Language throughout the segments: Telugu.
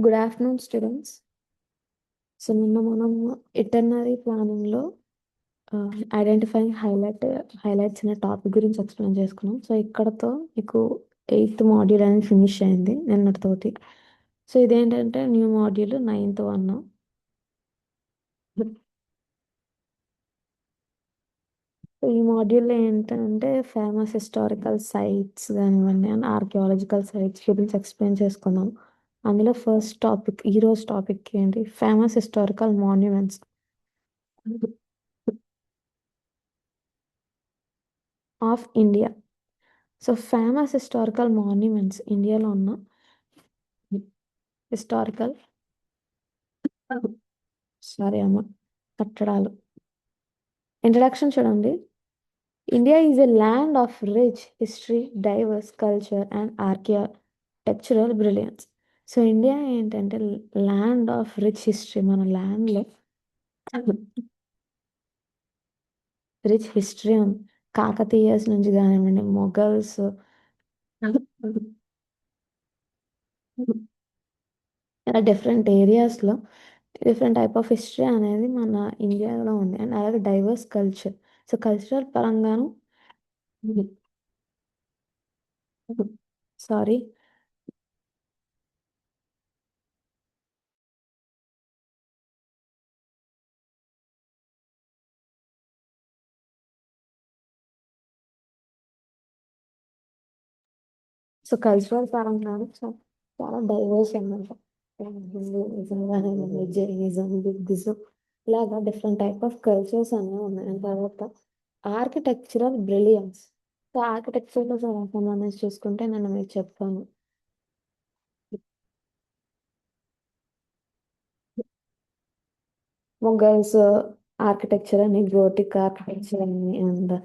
Good afternoon students. సో నిన్న మనం ఇటర్నరీ ప్లానింగ్లో ఐడెంటిఫైయింగ్ హైలైట్స్ అనే టాపిక్ గురించి ఎక్స్ప్లెయిన్ చేసుకున్నాం. సో ఇక్కడతో మీకు 8th మాడ్యూల్ అనేది ఫినిష్ అయింది నిన్నటితోటి. సో ఇదేంటంటే న్యూ మాడ్యూల్ 9th 1. ఈ మాడ్యూల్లో ఏంటంటే ఫేమస్ హిస్టారికల్ సైట్స్ కానివ్వండి అండ్ ఆర్కియాలజికల్ సైట్స్ గురించి ఎక్స్ప్లెయిన్ చేసుకున్నాం. అందులో ఫస్ట్ టాపిక్, ఈరోజు టాపిక్ ఏంటి, famous historical monuments of India. So famous historical monuments, ఇండియాలో ఉన్న హిస్టారికల్ సారీ అమ్మ కట్టడాలు. ఇంట్రడక్షన్ చూడండి. India is a land of rich history, divorce culture and architectural brilliance. So India ఏంటంటే ల్యాండ్ ఆఫ్ రిచ్ హిస్టరీ. మన ల్యాండ్లో రిచ్ హిస్టరీ ఉంది. కాకతీయస్ నుంచి కానివ్వండి, మొఘల్స్, ఇలా డిఫరెంట్ ఏరియాస్లో డిఫరెంట్ టైప్ ఆఫ్ హిస్టరీ అనేది మన ఇండియాలో ఉంది. అండ్ అలాగే డైవర్స్ కల్చర్. సో కల్చరల్ పరంగాను సారీ సో కల్చరల్ పరంగాను చాలా డైవర్స్ అనమాట. హిందూయిజం కానివ్వండి, జైనిజం, బుద్ధిజం, ఇలాగా డిఫరెంట్ టైప్ ఆఫ్ కల్చర్స్ అనేవి ఉన్నాయి. అండ్ తర్వాత ఆర్కిటెక్చరల్ బ్రిలియన్స్. సో ఆర్కిటెక్చర్లో సంబంధించి చూసుకుంటే నేను మీకు చెప్తాను. మొఘల్స్ ఆర్కిటెక్చర్ అని, గోటిక్ ఆర్కిటెక్చర్ అని, and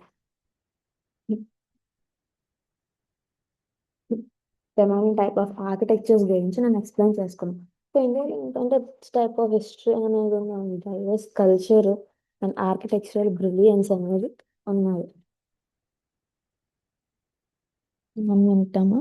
remaining type of architectures గురించి నేను ఎక్స్ప్లెయిన్ చేసుకున్నాను. సో ఇండియాలో ఏంటంటే టైప్ ఆఫ్ హిస్టరీ అనేది ఉంది, divorce culture and architectural brilliance అనేది ఉన్నాయి. మనం వింటామా?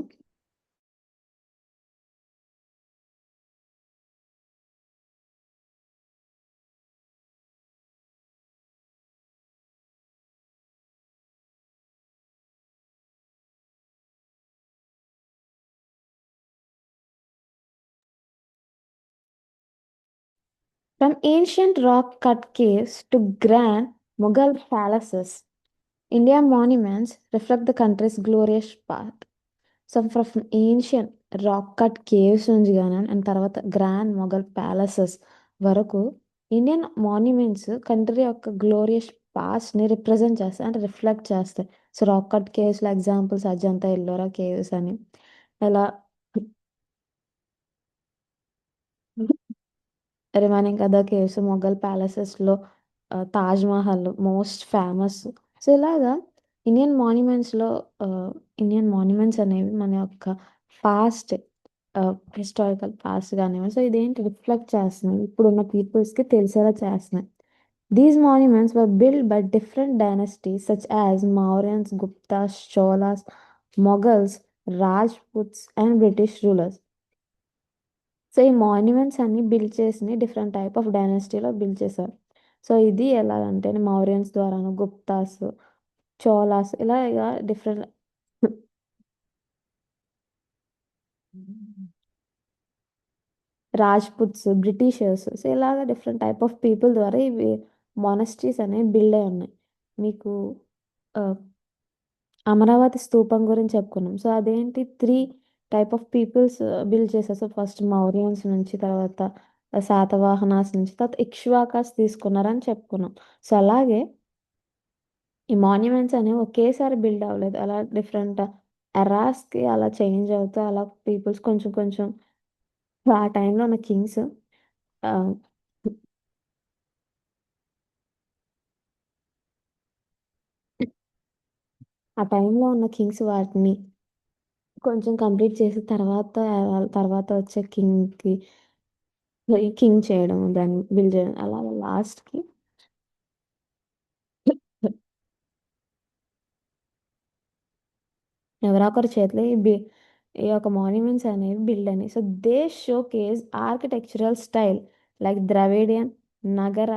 From ancient rock cut caves to grand Mughal palaces, India monuments reflect the country's glorious past. So from ancient rock cut caves నుంచి కానీ అండ్ తర్వాత గ్రాండ్ మొఘల్ ప్యాలెసెస్ వరకు ఇండియన్ మాన్యుమెంట్స్ కంట్రీ యొక్క గ్లోరియస్ పాస్ట్ని రిప్రజెంట్ చేస్తాయి, అంటే రిఫ్లెక్ట్ చేస్తాయి. సో రాక్ కట్ కేవ్స్లో ఎగ్జాంపుల్స్ అజంతా ఎల్లోరా కేవ్స్ అని, ఇలా రిమైనింగ్ అదర్ కేవ్స్, మొఘల్ ప్యాలెసెస్లో Taj Mahal most famous. So ఇలాగా ఇండియన్ మాన్యుమెంట్స్లో ఇండియన్ మాన్యుమెంట్స్ అనేవి మన యొక్క పాస్ట్, హిస్టారికల్ పాస్ట్ కానివ్వండి, సో ఇదేంటి రిఫ్లెక్ట్ చేస్తున్నాయి, ఇప్పుడున్న పీపుల్స్కి తెలిసేలా చేస్తున్నాయి. These monuments were build by different dynasties such as Mauryans, Guptas, Cholas, Mughals, Rajputs and British rulers. So ఈ మాన్యుమెంట్స్ అన్ని బిల్డ్ చేసి డిఫరెంట్ టైప్ ఆఫ్ డైనాసిటీలో బిల్డ్ చేశారు. సో ఇది ఎలాగంటే మౌర్యన్స్ ద్వారాను, గుప్తాస్, చోలాస్, ఇలా ఇక డిఫరెంట్ రాజ్పుట్స్, బ్రిటిషర్స్, సో ఇలాగ డిఫరెంట్ టైప్ ఆఫ్ పీపుల్ ద్వారా ఇవి మానస్ట్రీస్ అనేవి బిల్డ్ అయి ఉన్నాయి. మీకు ఆ, అమరావతి స్తూపం గురించి చెప్పుకున్నాం. సో అదేంటి, 3 టైప్ ఆఫ్ పీపుల్స్ బిల్డ్ చేశారు. సో ఫస్ట్ మౌర్యన్స్ నుంచి, తర్వాత శాతవాహనాస్ నుంచి, తర్వాత ఇక్ష్వాకాస్ తీసుకున్నారని చెప్పుకున్నాం. సో అలాగే ఈ మాన్యుమెంట్స్ అనేవి ఒకేసారి బిల్డ్ అవ్వలేదు, అలా డిఫరెంట్ ఎరాస్కి అలా చేంజ్ అవుతూ అలా పీపుల్స్ కొంచెం కొంచెం ఆ టైంలో ఉన్న కింగ్స్ ఆ టైంలో ఉన్న కింగ్స్ వాటిని కొంచెం కంప్లీట్ చేసి తర్వాత తర్వాత వచ్చే కింగ్కి కింగ్ చేయడం, దాన్ని బిల్డ్ చేయడం, అలా లాస్ట్కి ఎవరో ఒకరి చేతిలో ఈ యొక్క మాన్యుమెంట్స్ అనేవి బిల్డ్ అయినాయి. So they showcase architectural style like Dravidian, Nagara,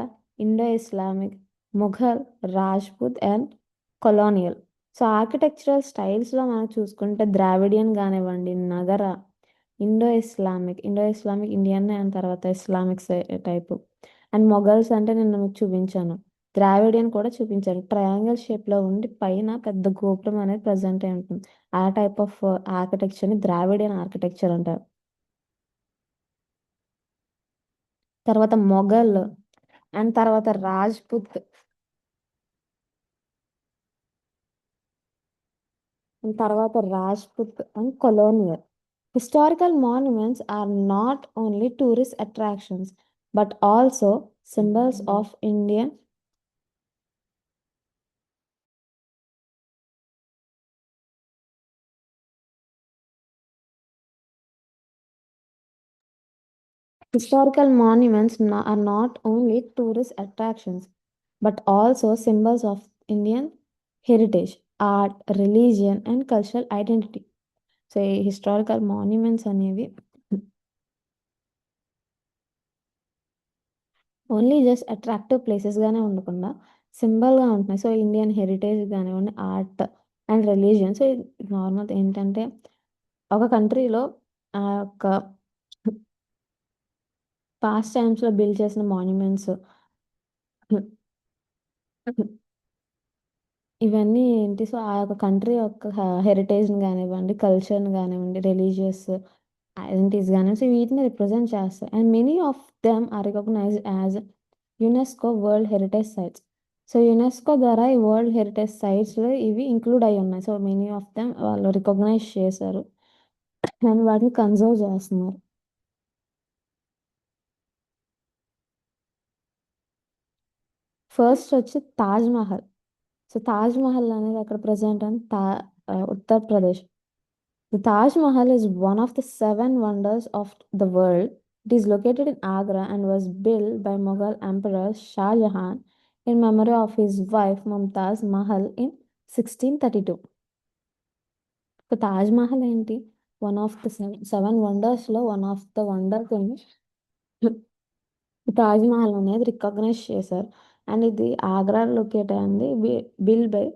Indo Islamic, Mughal, Rajput and colonial. So architectural స్టైల్స్లో మనం చూసుకుంటే ద్రావిడియన్ కానివ్వండి, Nagara, Indo Islamic Indian and తర్వాత ఇస్లామిక్ టైపు, అండ్ మొఘల్స్ అంటే నేను మీకు చూపించాను. ద్రావిడియన్ కూడా చూపించాను. ట్రయాంగిల్ షేప్లో ఉండి పైన పెద్ద గోపురం అనేది ప్రజెంట్ అయి ఉంటుంది. ఆ టైప్ ఆఫ్ ఆర్కిటెక్చర్ని ద్రావిడియన్ ఆర్కిటెక్చర్ అంటారు. తర్వాత మొఘల్ అండ్ తర్వాత రాజ్పుత్ అండ్ తర్వాత Rajput and colonial. Historical monuments are not only tourist attractions but also symbols of Indian. Historical monuments are not only tourist attractions but also symbols of Indian heritage, art, religion, and cultural identity. So ఈ హిస్టారికల్ మాన్యుమెంట్స్ అనేవి ఓన్లీ జస్ట్ అట్రాక్టివ్ ప్లేసెస్గానే ఉండకుండా సింబల్గా ఉంటున్నాయి. సో ఇండియన్ హెరిటేజ్ కానివ్వండి, art and religion. So normal ఏంటంటే ఒక కంట్రీలో ఆ యొక్క పాస్ట్ టైమ్స్లో బిల్డ్ చేసిన మాన్యుమెంట్స్ ఇవన్నీ ఏంటి, సో ఆ యొక్క కంట్రీ యొక్క హెరిటేజ్ని కానివ్వండి, కల్చర్ని కానివ్వండి, రిలీజియస్ ఐడెంటిటీస్ కానివ్వండి, సో వీటిని రిప్రజెంట్ చేస్తాయి. And many of them are recognised as UNESCO world heritage sites. So UNESCO ద్వారా ఈ వరల్డ్ హెరిటేజ్ సైట్స్లో ఇవి ఇంక్లూడ్ అయి ఉన్నాయి. సో మెనీ ఆఫ్ దెమ్ వాళ్ళు రికగ్నైజ్ చేశారు అండ్ వాటిని కన్జర్వ్ చేస్తున్నారు. ఫస్ట్ వచ్చి తాజ్ మహల్. సో తాజ్ మహల్ అనేది అక్కడ ప్రజెంట్ అని Uttar Pradesh. The Taj Mahal is one of the seven wonders of the world. It is located in Agra and was built by Mughal Emperor Shah Jahan in memory of his wife Mumtaz Mahal in 1632. So Taj Mahal ఏంటి, వన్ ఆఫ్ ద సెవెన్ వండర్స్లో వన్ ఆఫ్ ద వండర్ కింద తాజ్ మహల్ అనేది రికగ్నైజ్ చేశారు. అండ్ ఇది ఆగ్రా లొకేట్ అయింది, బిల్ బై.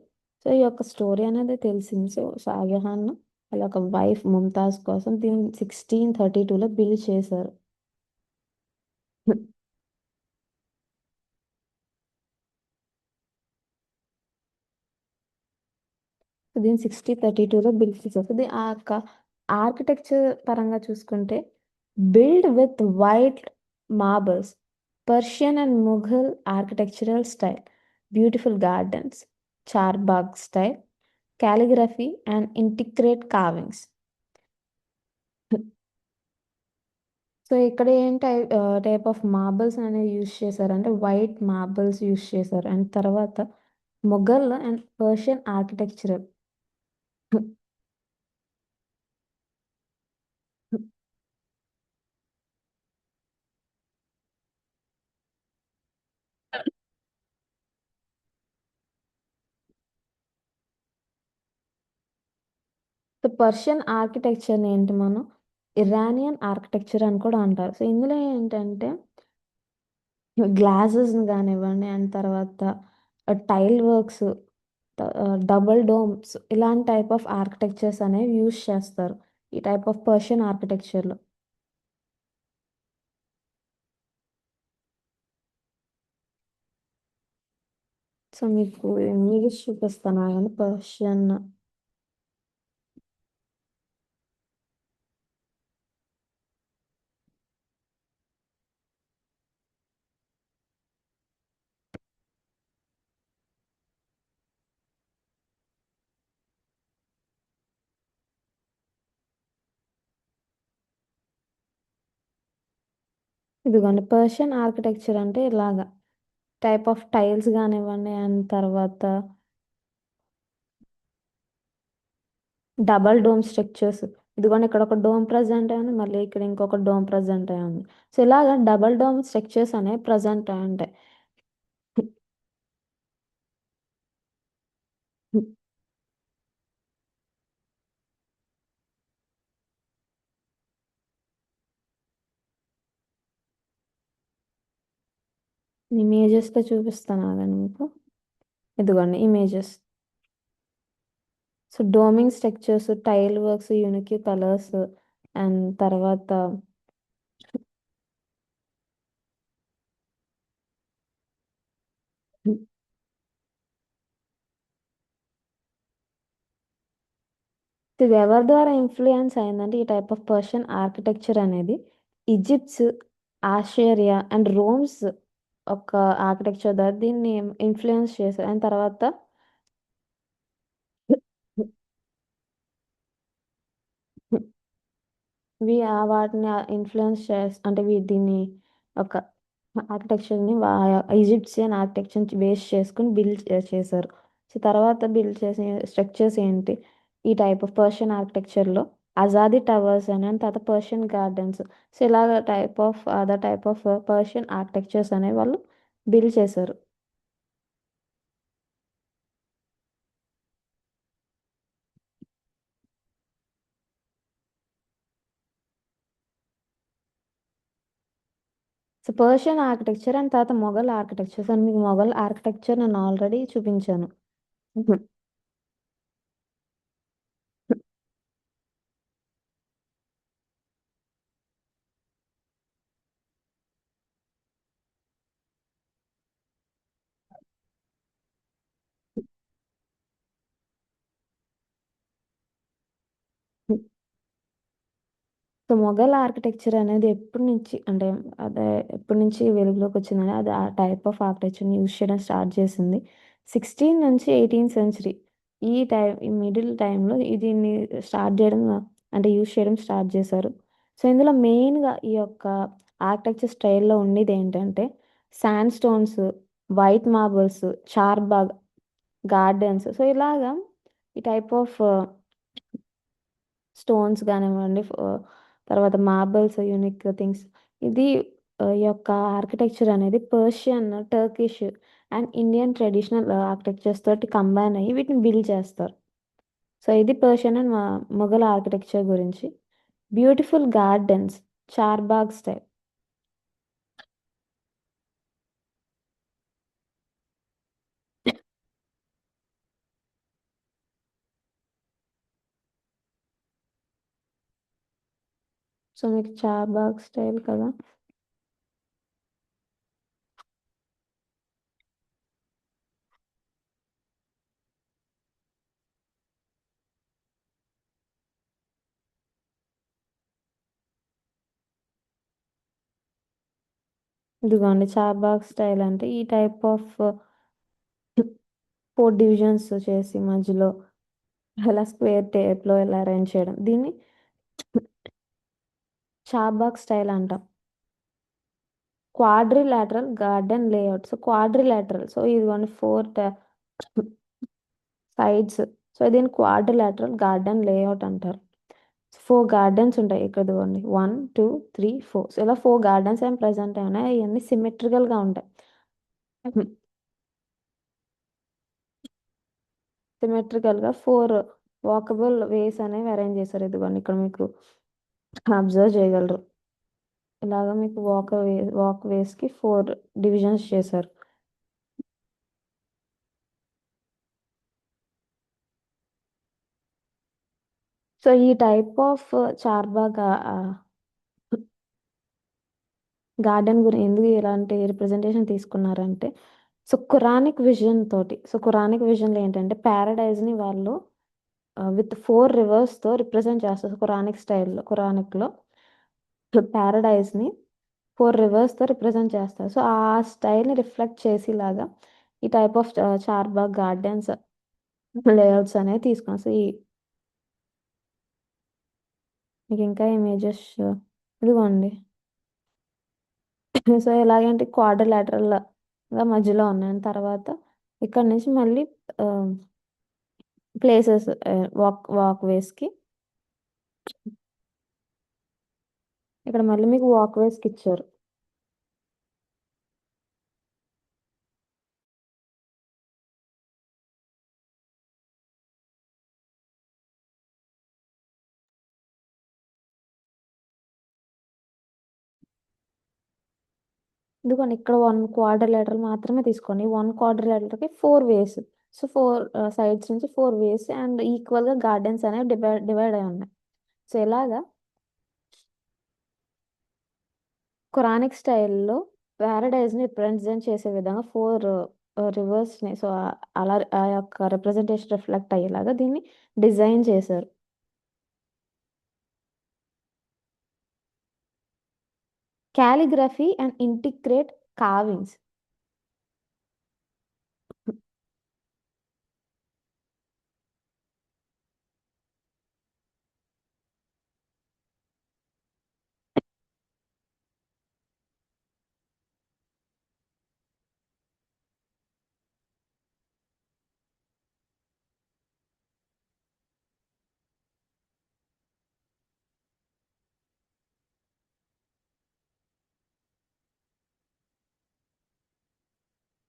సో ఈ యొక్క స్టోరీ అనేది తెలిసింది. సో షాజహాన్ వాళ్ళ ఒక వైఫ్ ముంతాజ్ కోసం దీన్ని 1632లో బిల్ చేశారు. సో దీన్ని 1632లో బిల్ చేశారు. ఇది ఆ యొక్క ఆర్కిటెక్చర్ పరంగా చూసుకుంటే build with white marbles, Persian and Mughal architectural style, beautiful gardens, Charbagh style, calligraphy and intricate carvings. So ఇక్కడ ఏం టైప్ ఆఫ్ మార్బల్స్ అనేవి యూజ్ చేశారంటే వైట్ మార్బల్స్ యూజ్ చేశారు. అండ్ తర్వాత Mughal and Persian architectural. So Persian architecture ఏంటి, మనం ఇరానియన్ ఆర్కిటెక్చర్ అని కూడా అంటారు. సో ఇందులో ఏంటంటే గ్లాసెస్ని కానివ్వండి అండ్ తర్వాత టైల్ వర్క్స్, డబుల్ డోమ్స్, ఇలాంటి టైప్ ఆఫ్ ఆర్కిటెక్చర్స్ అనేవి యూజ్ చేస్తారు ఈ టైప్ ఆఫ్ పర్షియన్ ఆర్కిటెక్చర్లో. సో మీకు ఇంగ్లీష్ చూపిస్తాను కానీ పర్షియన్. ఇదిగోండి, పర్షియన్ ఆర్కిటెక్చర్ అంటే ఇలాగా టైప్ ఆఫ్ టైల్స్ కానివ్వండి అండ్ తర్వాత డబల్ డోమ్ స్ట్రక్చర్స్. ఇదిగోండి ఇక్కడ ఒక డోమ్ ప్రజెంట్ అయ్యింది, మళ్ళీ ఇక్కడ ఇంకొక డోమ్ ప్రజెంట్ అయి ఉంది. సో ఇలాగా డబల్ డోమ్ స్ట్రక్చర్స్ అనేవి ప్రజెంట్ అయి ఉంటాయి. ఇమేజెస్‌తో చూపిస్తాను ఆగండి మీకు. ఇదిగోండి images. So, doming structures, tile works, unique colours and తర్వాత ఇది ఎవరి ద్వారా ఇన్‌ఫ్లూయెన్స్ అయిందంటే, ఈ టైప్ ఆఫ్ పర్షియన్ ఆర్కిటెక్చర్ అనేది ఈజిప్ట్స్, ఆస్ట్రేలియా అండ్ రోమ్స్ ఒక ఆర్కిటెక్చర్ ద్వారా దీన్ని ఇన్‌ఫ్లూయెన్స్ చేశారు. అండ్ తర్వాత వాటిని ఇన్‌ఫ్లూయెన్స్ అంటే దీన్ని ఒక ఆర్కిటెక్చర్‌ని ఈజిప్షియన్ ఆర్కిటెక్చర్‌ని బేస్ చేసుకొని బిల్డ్ చేశారు. సో, తర్వాత బిల్డ్ చేసిన స్ట్రక్చర్స్ ఏంటి? ఈ టైప్ ఆఫ్ పర్షియన్ ఆర్కిటెక్చర్‌లో అజాది టవర్స్ అని, అండ్ తర్వాత పర్షియన్ గార్డెన్స్. సో, ఇలాగ other type of Persian architectures అనేవి వాళ్ళు బిల్డ్ చేశారు. సో, పర్షియన్ ఆర్కిటెక్చర్ అండ్ తర్వాత మొఘల్ ఆర్కిటెక్చర్. సో, మీకు మొఘల్ ఆర్కిటెక్చర్ నేను ఆల్రెడీ చూపించాను. సో, మొఘల్ ఆర్కిటెక్చర్ అనేది ఎప్పటి నుంచి అంటే అదే ఎప్పటి నుంచి వెలుగులోకి వచ్చిందని అది ఆ టైప్ ఆఫ్ ఆర్కిటెక్చర్ని యూజ్ చేయడం స్టార్ట్ చేసింది 16 నుంచి 18th సెంచరీ. ఈ మిడిల్ టైంలో దీన్ని స్టార్ట్ చేయడం అంటే యూజ్ చేయడం స్టార్ట్ చేశారు. సో, ఇందులో మెయిన్గా ఈ యొక్క ఆర్కిటెక్చర్ స్టైల్లో ఉండేది ఏంటంటే sand stones, white marbles, Charbagh gardens. So, ఇలాగా ఈ టైప్ ఆఫ్ స్టోన్స్ గానివ్వండి, తర్వాత మార్బల్స్, యూనిక్ థింగ్స్. ఇది ఈ యొక్క ఆర్కిటెక్చర్ అనేది Persian, Turkish and Indian traditional architectures తోటి కంబైన్ అయ్యి వీటిని బిల్డ్ చేస్తారు. సో, ఇది పర్షియన్ అండ్ మొఘల్ ఆర్కిటెక్చర్ గురించి. Beautiful gardens, Charbagh style. So, మీకు చార్బాగ్ స్టైల్ కదా. ఇదిగోండి చార్బాగ్ స్టైల్ అంటే ఈ టైప్ ఆఫ్ 4 డివిజన్స్ చేసి మధ్యలో ఇలా స్క్వేర్ టేప్‌లో ఇలా అరేంజ్ చేయడం. దీన్ని చార్బాగ్ స్టైల్ అంటాం. Quadrilateral garden layout. So, quadrilateral. So, ఇదిగోండి 4 సైడ్స్. సో, దీన్ని క్వాడ్రిలాటరల్ గార్డెన్ లేఅవుట్ అంటారు. 4 గార్డెన్స్ ఉంటాయి. ఇక్కడ ఇదిగోండి 1, 2, 3, 4. సో, ఇలా 4 గార్డెన్స్ ఏం ప్రెజెంట్ అయి ఉన్నాయి. అయన్నీ సిమెట్రికల్‌గా ఉంటాయి. సిమెట్రికల్‌గా 4 వాకబుల్ వేస్ అనేవి అరేంజ్ చేశారు. ఇదిగోండి ఇక్కడ మీకు అబ్జర్వ్ చేయగలరు. ఇలాగ మీకు వాక్ వేస్‌కి 4 డివిజన్స్ చేశారు. సో, ఈ టైప్ ఆఫ్ చార్బాగ్ గార్డెన్ ఎందుకు ఇలాంటి రిప్రజెంటేషన్ తీసుకున్నారంటే, సో, ఖురానిక్ విజన్ తోటి. సో, ఖురానిక్ విజన్‌లో ఏంటంటే పారడైజ్‌ని వాళ్ళు విత్ 4 రివర్స్‌తో రిప్రజెంట్ చేస్తారు. ఖురానిక్ స్టైల్‌లో ఖురానిక్‌లో పారడైజ్‌ని 4 రివర్స్‌తో రిప్రజెంట్ చేస్తారు. సో, ఆ స్టైల్‌ని రిఫ్లెక్ట్ చేసేలాగా ఈ type of Charbagh gardens layouts అనేవి తీసుకున్నాం. సో, మీకు ఇంకా ఇమేజెస్ ఇదిగోండి. సో, ఎలాగంటే క్వాడ్రిలాటరల్‌గా మధ్యలో ఉన్నాయి. తర్వాత ఇక్కడ నుంచి మళ్ళీ ఆహ్, ప్లేసెస్ వాక్ వేస్‌కి ఇక్కడ మళ్ళీ మీకు వాక్ వేస్‌కి ఇచ్చారు. ఇదిగోండి ఇక్కడ 1 క్వాడ్రిలేటరల్ మాత్రమే తీసుకోండి. 1 క్వాడ్రిలేటరల్‌కి 4 వేస్. సో, 4 సైడ్స్ నుంచి 4 వేస్ అండ్ ఈక్వల్‌గా గార్డెన్స్ అనేవి డివైడ్ అయ్యి ఉన్నాయి. సో, ఇలాగా ఖురానిక్ స్టైల్‌లో పారడైజ్‌ని రిప్రజెంట్ చేసే విధంగా 4 రివర్స్‌ని సో, అలా ఆ యొక్క రిప్రజెంటేషన్ రిఫ్లెక్ట్ అయ్యేలాగా దీన్ని డిజైన్ చేశారు. Calligraphy and integrate carvings.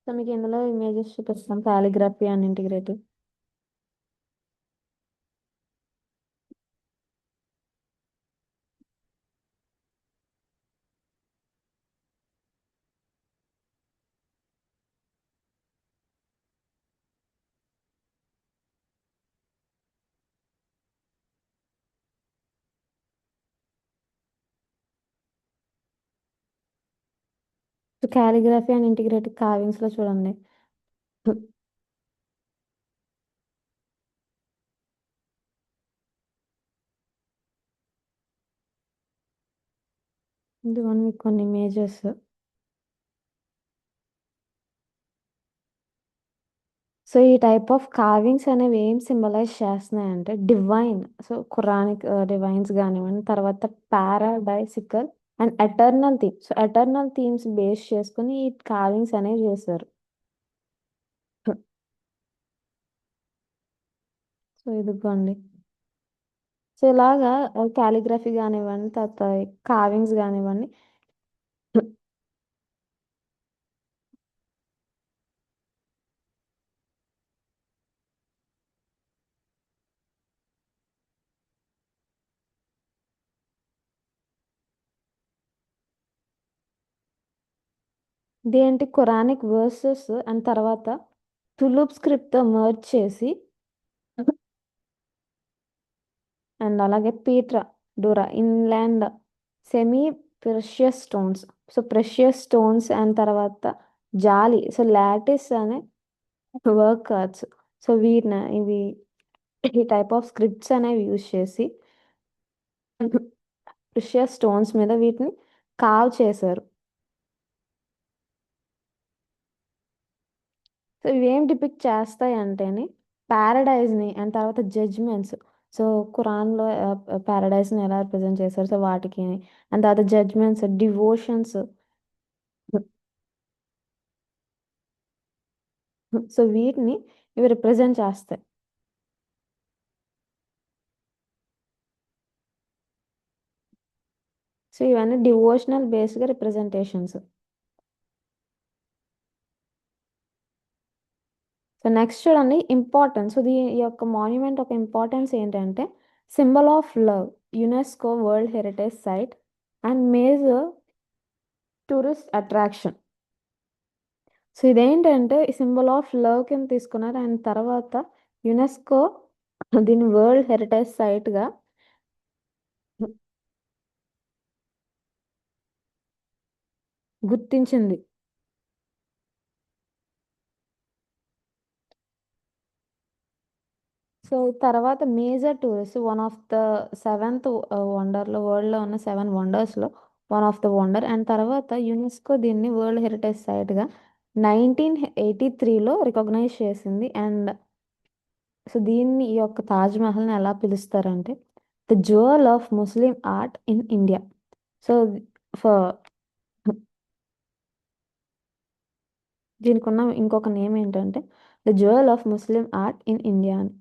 So, మీకు ఇందులో ఇమేజెస్ చూపిస్తాను calligraphy and integrative. So, calligraphy and integrative కార్వింగ్స్‌లో చూడండి. ఇదిగోండి మీకు కొన్ని ఇమేజెస్. సో, ఈ టైప్ ఆఫ్ కార్వింగ్స్ అనేవి ఏం సింబలైజ్ చేస్తున్నాయంటే డివైన్. సో, ఖురానిక్ డివైన్స్ గానివ్వండి, తర్వాత paradisical and eternal theme. So, eternal themes base చేసుకొని ఈ కార్వింగ్స్ అనేవి చేశారు. సో, ఇదిగోండి. సో, ఇలాగా కాలిగ్రఫీ గానివ్వండి, తర్వాత కార్వింగ్స్ గానివ్వండి. ఇదేంటి ఖురానిక్ వర్సెస్ అండ్ తర్వాత తులుప్ స్క్రిప్ట్‌తో మెర్జ్ చేసి అండ్ అలాగే pietra, dura, inlaid semi precious stones. So, precious stones and తర్వాత జాలి. సో, లాటిస్ అనే వర్క్ ఆర్ట్స్. సో, ఇవి ఈ టైప్ ఆఫ్ స్క్రిప్ట్స్ అనేవి యూజ్ చేసి ప్రెషియస్ స్టోన్స్ మీద వీటిని కార్వ్ చేశారు. సో, ఇవేం డిపిక్ట్ చేస్తాయంటేని పారడైజ్‌ని అండ్ తర్వాత జడ్జ్‌మెంట్స్. సో, ఖురాన్‌లో పారడైజ్‌ని ఎలా రిప్రజెంట్ చేశారు. సో, వాటికి అండ్ తర్వాత జడ్జ్‌మెంట్స్, డివోషన్స్. సో, వీటిని ఇవి రిప్రజెంట్ చేస్తాయి. సో, ఇవన్నీ డివోషనల్ బేస్డ్‌గా రిప్రజెంటేషన్స్. సో, నెక్స్ట్ చూడండి ఇంపార్టెన్స్. సో, ఈ యొక్క మాన్యుమెంట్ ఒక ఇంపార్టెన్స్ ఏంటంటే symbol of love, UNESCO world heritage site and major tourist attraction. So, ఇదేంటంటే సింబల్ ఆఫ్ లవ్ కింద తీసుకున్నారు. అండ్ తర్వాత యునెస్కో దీన్ని వరల్డ్ హెరిటేజ్ సైట్‌గా గుర్తించింది. సో, తర్వాత major tourist one of the seventh వండర్‌లో వరల్డ్‌లో ఉన్న 7 వండర్స్‌లో one of the wonder. And తర్వాత యునెస్కో దీన్ని వరల్డ్ హెరిటేజ్ సైట్‌గా 1983లో రికగ్నైజ్ చేసింది. అండ్ సో, దీన్ని ఈ యొక్క తాజ్‌మహల్‌ని ఎలా పిలుస్తారంటే the jewel of Muslim art in India. So, for దీనికున్న ఇంకొక నేమ్ ఏంటంటే the jewel of Muslim art in India అని.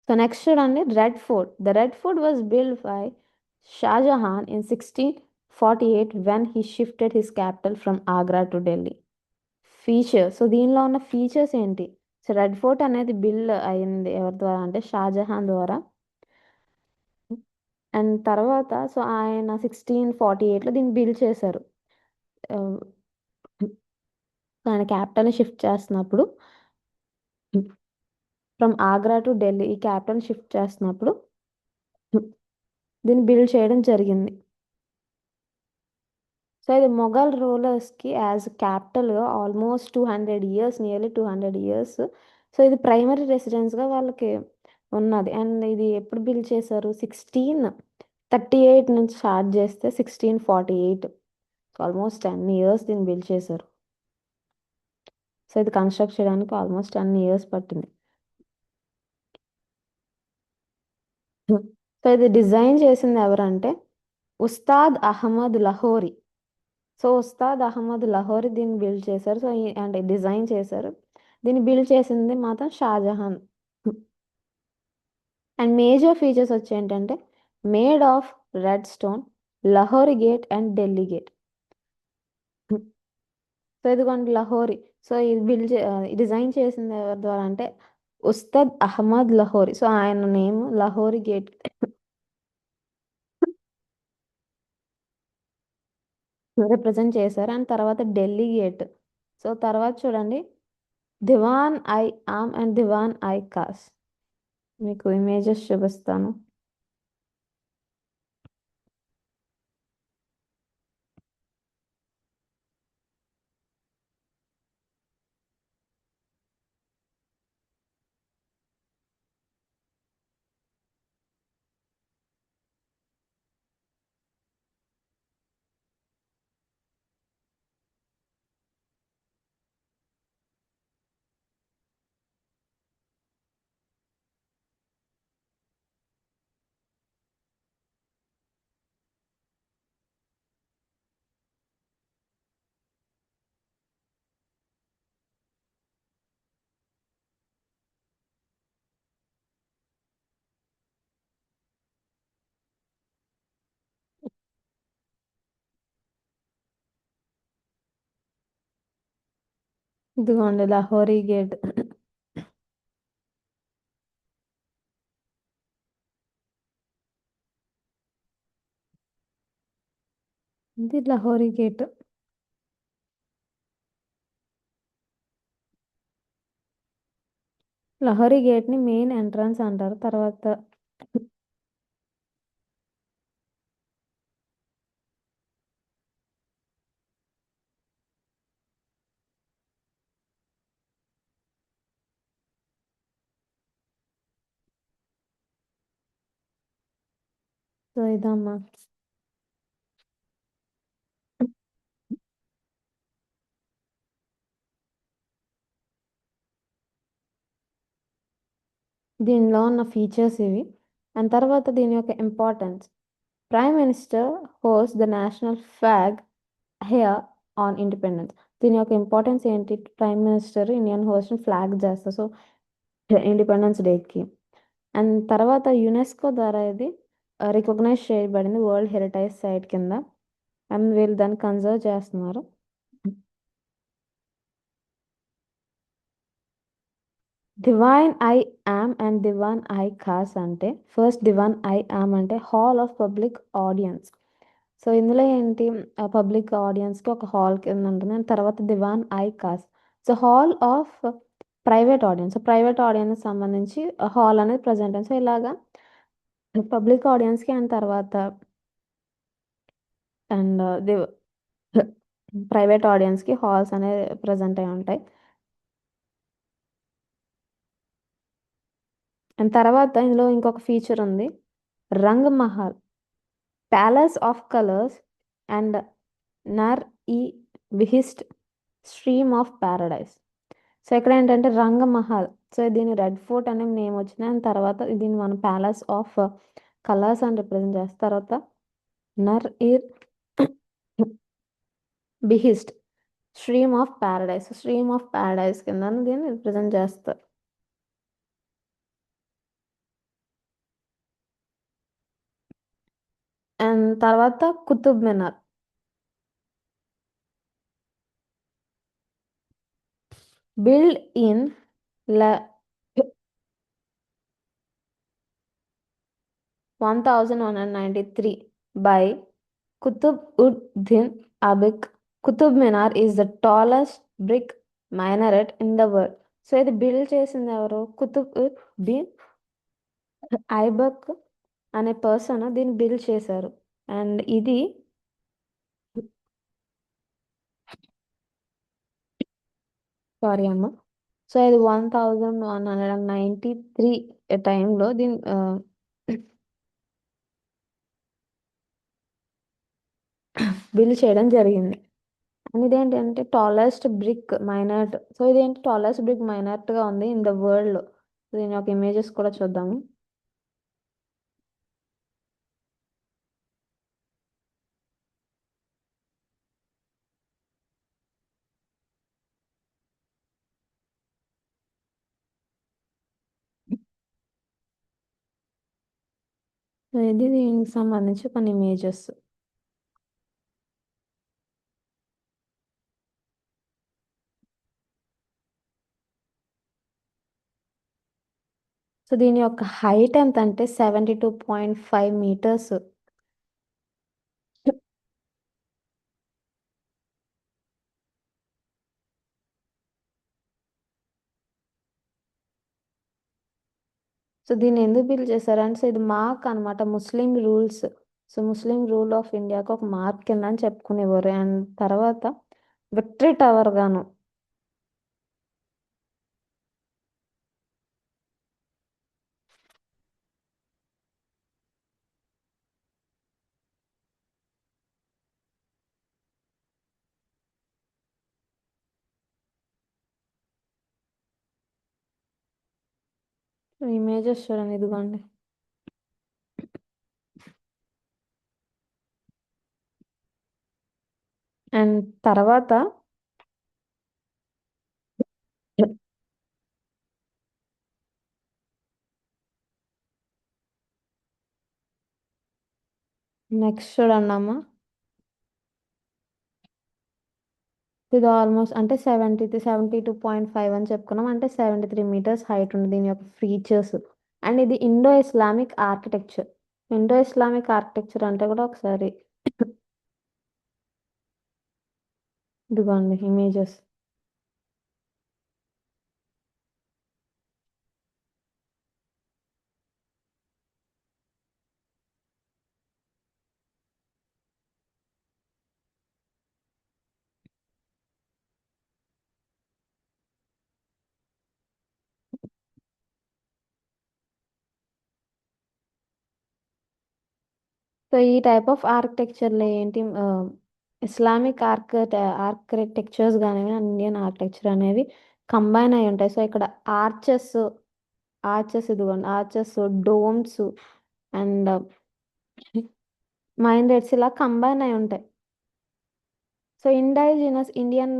సో, నెక్స్ట్ చూడండి red fort. The red fort was build by Shahjahan in 1648 when he shifted his capital from Agra to Delhi. Features. So, దీనిలో ఉన్న ఫీచర్స్ ఏంటి? సో, సో రెడ్ ఫోర్ట్ అనేది బిల్ అయింది ఎవరి ద్వారా అంటే షాజహాన్ ద్వారా. అండ్ తర్వాత సో ఆయన 1648లో దీన్ని బిల్ చేశారు. ఆ, ఆయన క్యాపిటల్ని షిఫ్ట్ చేస్తున్నప్పుడు ఫ్రమ్ ఆగ్రా టు ఢిల్లీ ఈ క్యాపిటల్ షిఫ్ట్ చేస్తున్నప్పుడు దీన్ని బిల్డ్ చేయడం జరిగింది. సో ఇది మొఘల్ రూలర్స్కి యాజ్ క్యాపిటల్గా almost 200 years, nearly 200 years. So ఇది ప్రైమరీ రెసిడెన్స్గా వాళ్ళకి ఉన్నది. అండ్ ఇది ఎప్పుడు బిల్డ్ చేశారు? 1638 నుంచి స్టార్ట్ చేస్తే 1648, ఆల్మోస్ట్ 10 ఇయర్స్ దీన్ని బిల్డ్ చేశారు. సో ఇది కన్స్ట్రక్ట్ చేయడానికి ఆల్మోస్ట్ 10 ఇయర్స్ పట్టింది. సో ఇది డిజైన్ చేసింది ఎవరంటే ఉస్తాద్ అహ్మద్ లహోరీ. సో ఉస్తాద్ అహ్మద్ లహోరీ దీన్ని బిల్డ్ చేశారు. సో అంటే డిజైన్ చేశారు. దీన్ని బిల్డ్ చేసింది మాత్రం షాజహాన్. అండ్ మేజర్ ఫీచర్స్ వచ్చి ఏంటంటే made of red stone, Lahori gate and Delhi gate. So ఇదిగోండి లహోరీ. సో ఇది డిజైన్ చేసింది ఎవరి ద్వారా అంటే ఉస్తాద్ అహ్మద్ లహోరీ. సో ఆయన నేమ్ లహోరీ గేట్ రిప్రజెంట్ చేశారు. అండ్ తర్వాత ఢిల్లీ గేట్. సో తర్వాత చూడండి దివాన్ ఐ ఆమ్ అండ్ దివాన్ ఐ కాస్. మీకు ఇమేజెస్ చూపిస్తాను. ఇదిగోండి లహోరీ గేట్. ఇది లహోరీ గేట్. లహోరీ గేట్ ని మెయిన్ ఎంట్రన్స్ అంటారు. తర్వాత సో ఇదమ్మా. దీనిలో ఉన్న ఫీచర్స్ ఇవి. అండ్ తర్వాత దీని యొక్క importance. Prime minister host the national flag here on independence. దీని యొక్క ఇంపార్టెన్స్ ఏంటి? Prime minister Indian host flag చేస్తారు. సో ఇండిపెండెన్స్ డేకి. అండ్ తర్వాత యునెస్కో ద్వారా ఇది రికగ్నైజ్ చేయబడింది వరల్డ్ హెరిటేజ్ సైట్ కింద. అండ్ వీళ్ళు దాన్ని కన్జర్వ్ చేస్తున్నారు. డివైన్ ఐ యామ్ అండ్ దివాన్ ఐ ఖాస్ అంటే ఫస్ట్ దివాన్ ఐ యామ్ అంటే hall of public audience. So ఇందులో ఏంటి పబ్లిక్ ఆడియన్స్కి ఒక హాల్ కింద ఉంటుంది. అండ్ తర్వాత Diwan i Khas so hall of private audience. Private audience సంబంధించి హాల్ అనేది ప్రజెంట్. సో ఇలాగా పబ్లిక్ ఆడియన్స్కి అండ్ తర్వాత అండ్ ప్రైవేట్ ఆడియన్స్కి హాల్స్ అనేవి ప్రజెంట్ అయి ఉంటాయి. అండ్ తర్వాత ఇందులో ఇంకొక ఫీచర్ ఉంది, Rang Mahal palace of colours and Nahr i Bihisht stream of paradise. So ఇక్కడ ఏంటంటే రంగ మహల్. సో దీని రెడ్ ఫోర్ట్ అనే నేమ్ వచ్చింది. అండ్ తర్వాత దీన్ని మనం ప్యాలెస్ ఆఫ్ కలర్స్ అని రిప్రజెంట్ చేస్తారు. తర్వాత Nahr i Bihisht stream of paradise. Stream of paradise కింద దీన్ని రిప్రజెంట్ చేస్తారు. అండ్ తర్వాత Qutub Minar. Build in Le 1193 by Qutb-ud-Din Abik. Qutub Minar is the tallest brick minaret in the world. So ఇది బిల్డ్ చేసింది ఎవరు? కుతుబ్-ఉద్-దీన్ ఐబక్ అనే పర్సన్ దీన్ని బిల్డ్ చేశారు. అండ్ ఇది సారీ అమ్మ. సో ఇది 1193 టైంలో దీని బిల్డ్ చేయడం జరిగింది. అండ్ ఇదేంటంటే టాలెస్ట్ బ్రిక్ మైనర్ట్. సో ఇదేంటి టాలెస్ట్ బ్రిక్ మైనర్ట్ గా ఉంది ఇన్ ద వరల్డ్ లో. దీని యొక్క ఇమేజెస్ కూడా చూద్దాము. సో ఇది దీనికి సంబంధించి కొన్ని ఇమేజెస్. సో దీని యొక్క హైట్ ఎంత అంటే 72.5 meters. సో దీన్ని ఎందుకు బిల్డ్ చేశారంటే సో ఇది మార్క్ అన్నమాట Muslim rules. So Muslim rule of ఇండియాకి ఒక మార్క్ కింద అని చెప్పుకునేవారు. అండ్ తర్వాత విక్టరీ టవర్ గాను. ఇమేజెస్ చూడండి, ఇదిగోండి. అండ్ తర్వాత నెక్స్ట్ చూడండి అమ్మ. ఇది ఆల్మోస్ట్ అంటే 72.5 అని చెప్పుకున్నాం. అంటే 73 meters హైట్ ఉంది దీని యొక్క ఫీచర్స్. అండ్ ఇది Indo Islamic architecture. Indo Islamic architecture అంటే కూడా ఒకసారి ఇదిగోండి ఇమేజెస్. సో ఈ టైప్ ఆఫ్ ఆర్కిటెక్చర్లో ఏంటి ఇస్లామిక్ ఆర్కిటెక్చర్స్ కానీ ఇండియన్ ఆర్కిటెక్చర్ అనేవి కంబైన్ అయి ఉంటాయి. సో ఇక్కడ ఆర్చెస్ ఆర్చెస్ ఇదిగోండి ఆర్చెస్, డోమ్స్ అండ్ మైండెట్స్ ఇలా కంబైన్ అయి ఉంటాయి. So indigenous Indian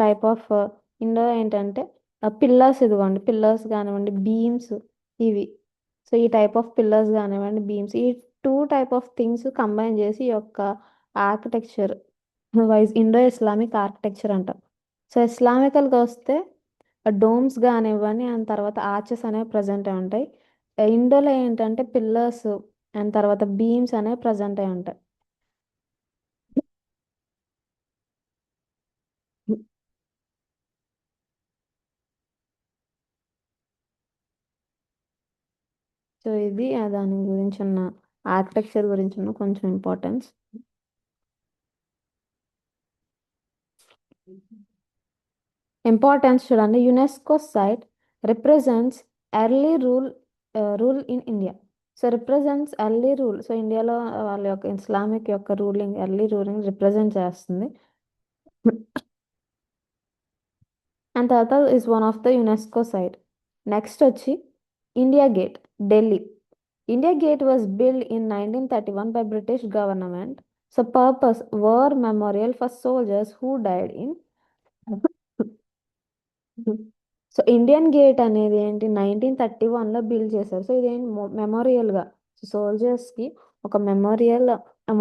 type of Indo ఏంటంటే పిల్లర్స్ ఇదిగోండి, పిల్లర్స్ కానివ్వండి, బీమ్స్ ఇవి. సో ఈ టైప్ ఆఫ్ పిల్లర్స్ కానివ్వండి, బీమ్స్, ఈ two type of things combine చేసి ఈ యొక్క architecture wise Indo Islamic architecture అంటాం. సో ఇస్లామికల్గా వస్తే డోమ్స్ కానివ్వండి అండ్ తర్వాత ఆర్చెస్ అనేవి ప్రజెంట్ అయి ఉంటాయి. ఇండోలో ఏంటంటే పిల్లర్స్ అండ్ తర్వాత బీమ్స్ అనేవి ప్రజెంట్ అయి ఉంటాయి. సో ఇది దాని గురించి ఉన్న ఆర్కిటెక్చర్ గురించి ఉన్న కొంచెం ఇంపార్టెన్స్. ఇంపార్టెన్స్ చూడండి. UNESCO site represents early rule in India. So represents early rule. So ఇండియాలో వాళ్ళ యొక్క ఇస్లామిక్ యొక్క రూలింగ్, ఎర్లీ రూలింగ్ రిప్రజెంట్ చేస్తుంది. అండ్ తర్వాత is one of the UNESCO site. Next వచ్చి India gate, Delhi. India gate was build in 1931 by British government. So purpose war memorial for soldiers who died in. So Indian gate అనేది ఏంటి 1931లో బిల్డ్ చేశారు. సో ఇదేంటి మెమోరియల్గా సోల్జర్స్కి ఒక మెమోరియల్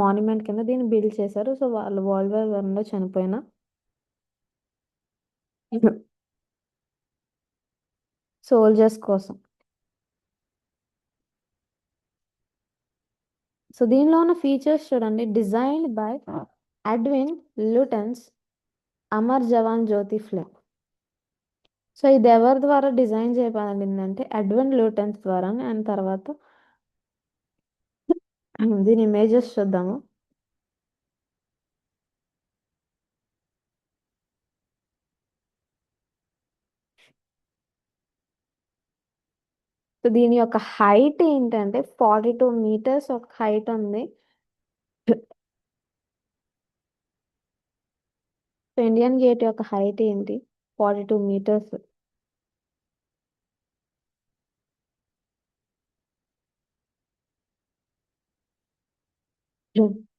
మాన్యుమెంట్ కింద దీన్ని బిల్డ్ చేశారు. సో వాళ్ళు వరల్డ్ వార్ 1లో చనిపోయిన సోల్జర్స్ కోసం. సో దీనిలో ఉన్న ఫీచర్స్ చూడండి. Designed by Edwin Lutyens, Amar Jawan Jyoti flame. So ఇది ఎవరి ద్వారా డిజైన్ చేయబడిందంటే అడ్విన్ లూటెన్స్ ద్వారా. అండ్ తర్వాత దీని ఇమేజెస్ చూద్దాము. సో దీని యొక్క హైట్ ఏంటంటే 42 meters ఒక హైట్ ఉంది. సో ఇండియన్ గేట్ యొక్క హైట్ ఏంటి? 42 meters.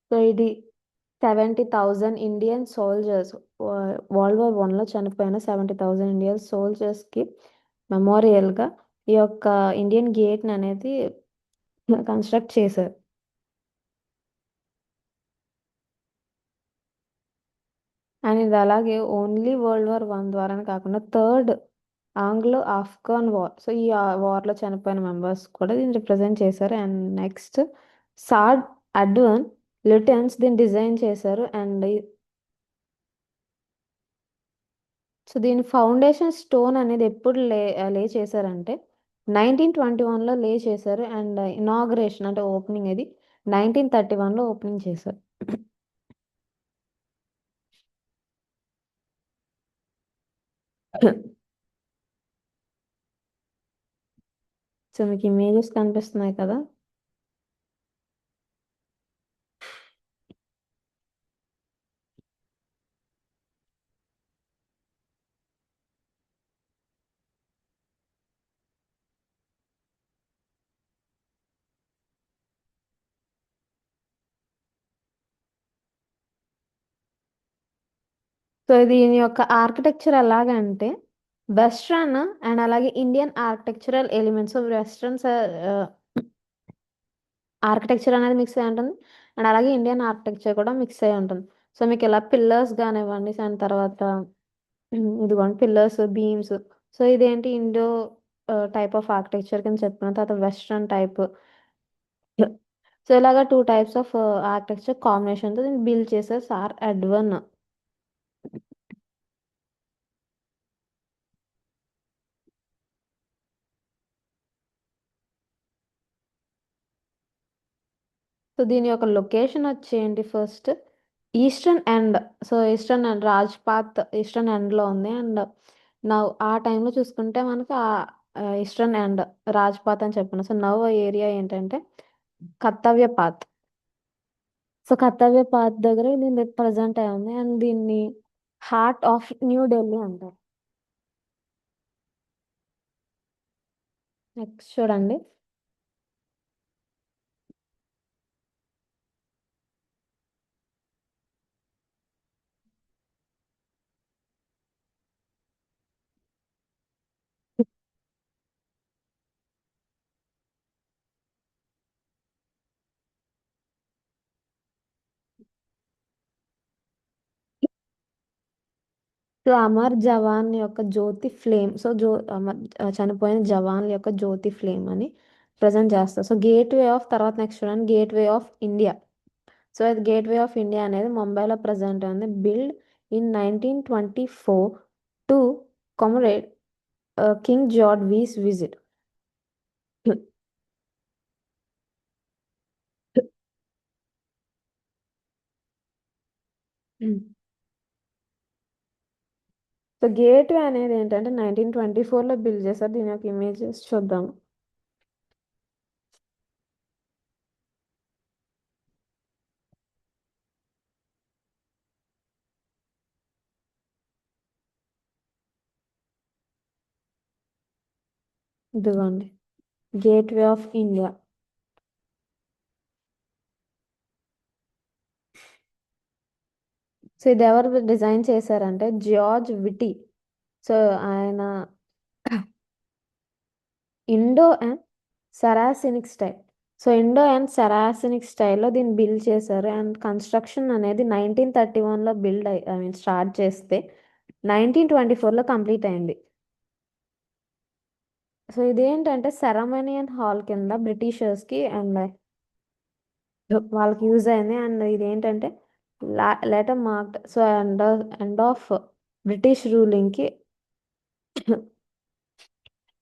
సో ఇది 70,000 ఇండియన్ సోల్జర్స్, వరల్డ్ వార్ 1లో చనిపోయిన 70,000 ఇండియన్ సోల్జర్స్కి మెమోరియల్గా ఈ యొక్క ఇండియన్ గేట్ని అనేది కన్స్ట్రక్ట్ చేశారు. అండ్ ఇది అలాగే ఓన్లీ వరల్డ్ వార్ 1 ద్వారానే కాకుండా third Anglo Afghan war, so ఈ వార్లో చనిపోయిన మెంబర్స్ కూడా దీన్ని రిప్రజెంట్ చేశారు. అండ్ నెక్స్ట్ సాడ్ అడ్వన్ లిటన్స్ దీన్ని డిజైన్ చేశారు. అండ్ సో దీని ఫౌండేషన్ స్టోన్ అనేది ఎప్పుడు లే చేశారంటే 1921లో లే చేశారు. అండ్ ఇనాగ్రేషన్ అంటే ఓపెనింగ్ ఇది 1931లో ఓపెనింగ్ చేశారు. సో మీకు ఇమేజెస్ కనిపిస్తున్నాయి కదా. సో దీని యొక్క ఆర్కిటెక్చర్ ఎలాగంటే వెస్ట్రన్ అండ్ అలాగే Indian architectural elements. Western architecture అనేది మిక్స్ అయి ఉంటుంది. అండ్ అలాగే ఇండియన్ ఆర్కిటెక్చర్ కూడా మిక్స్ అయి ఉంటుంది. సో మీకు ఇలా పిల్లర్స్ కానివ్వండి, దాని తర్వాత ఇదిగోండి పిల్లర్స్, బీమ్స్. సో ఇదేంటి ఇండో టైప్ ఆఫ్ ఆర్కిటెక్చర్ కింద చెప్పిన తర్వాత వెస్ట్రన్ టైప్. సో ఇలాగా 2 types ఆఫ్ ఆర్కిటెక్చర్ కాంబినేషన్తో దీన్ని బిల్డ్ చేశారు సార్ ఎడ్వర్న్. సో దీని యొక్క లొకేషన్ వచ్చేయండి first eastern end. So eastern and Rajpath eastern ఎండ్లో ఉంది. అండ్ నవ్ ఆ టైంలో చూసుకుంటే మనకి ఆ ఈస్టర్న్ ఎండ్ రాజ్పాత్ అని చెప్పిన. సో నవ్ ఏరియా ఏంటంటే కర్తవ్య పాత్. సో కర్తవ్య పాత్ దగ్గర దీన్ని ప్రజెంట్ అయి ఉంది. అండ్ దీన్ని హార్ట్ ఆఫ్ న్యూ ఢిల్లీ అంటారు. నెక్స్ట్ చూడండి. సో అమర్ జవాన్ యొక్క జ్యోతి ఫ్లేమ్. సో చనిపోయిన జవాన్ యొక్క జ్యోతి ఫ్లేమ్ అని ప్రజెంట్ చేస్తారు. సో గేట్ వే ఆఫ్ తర్వాత నెక్స్ట్ చూడండి gateway of India. So ఇది గేట్ వే ఆఫ్ ఇండియా అనేది ముంబైలో ప్రజెంట్ ఉంది. Build in 1924 to commemorate King George V's visit. So gateway అనేది ఏంటంటే 1924లో బిల్డ్ చేశారు. దీని యొక్క ఇమేజెస్ చూద్దాం. ఇదిగోండి gateway of India. So ఇది ఎవరు డిజైన్ చేశారంటే జార్జ్ విటీ. సో ఆయన Indo and Saracenic style. So Indo and Saracenic స్టైల్లో దీన్ని బిల్డ్ చేశారు. అండ్ కన్స్ట్రక్షన్ అనేది 1931లో బిల్డ్ ఐ మీన్ స్టార్ట్ చేస్తే 1924లో కంప్లీట్ అయింది. సో ఇదేంటంటే సెరమోనియల్ హాల్ కింద బ్రిటిషర్స్కి అండ్ వాళ్ళకి యూజ్ అయింది. అండ్ ఇదేంటంటే later marked so end of British రూలింగ్కి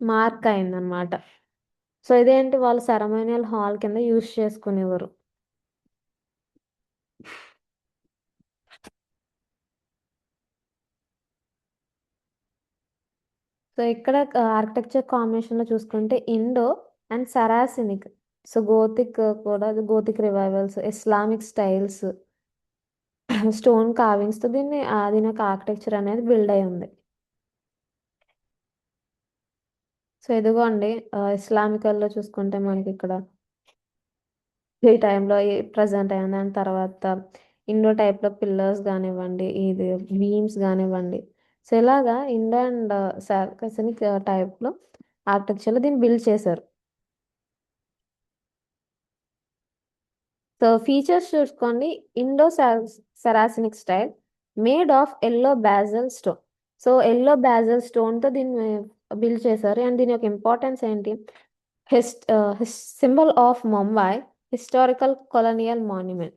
మార్క్ అయిందనమాట. సో ఇదేంటి వాళ్ళు సెరమోనియల్ హాల్ కింద యూజ్ చేసుకునేవారు. సో ఇక్కడ ఆర్కిటెక్చర్ కాంబినేషన్లో చూసుకుంటే Indo and Saracenic, so Gothic కూడా Gothic revivals, Islamic styles, stone కార్వింగ్స్తో దీని యొక్క ఆర్కిటెక్చర్ అనేది బిల్డ్ అయి ఉంది. సో ఇదిగోండి ఇస్లామికల్లో చూసుకుంటే మనకి ఇక్కడ ఈ టైంలో ప్రజెంట్ అయిన దాని తర్వాత ఇండో టైప్లో పిల్లర్స్ కానివ్వండి, ఇది బీమ్స్ కానివ్వండి. సో ఇలాగా ఇండో అండ్ సార్కసనిక్ టైప్లో ఆర్కిటెక్చర్లో దీన్ని బిల్డ్ చేశారు. సో ఫీచర్స్ చూసుకోండి, Indo Saracenic style made of yellow basalt stone. So yellow basalt స్టోన్తో దీన్ని బిల్డ్ చేశారు. అండ్ దీని యొక్క ఇంపార్టెన్స్ ఏంటి, is symbol of Mumbai historical colonial monument.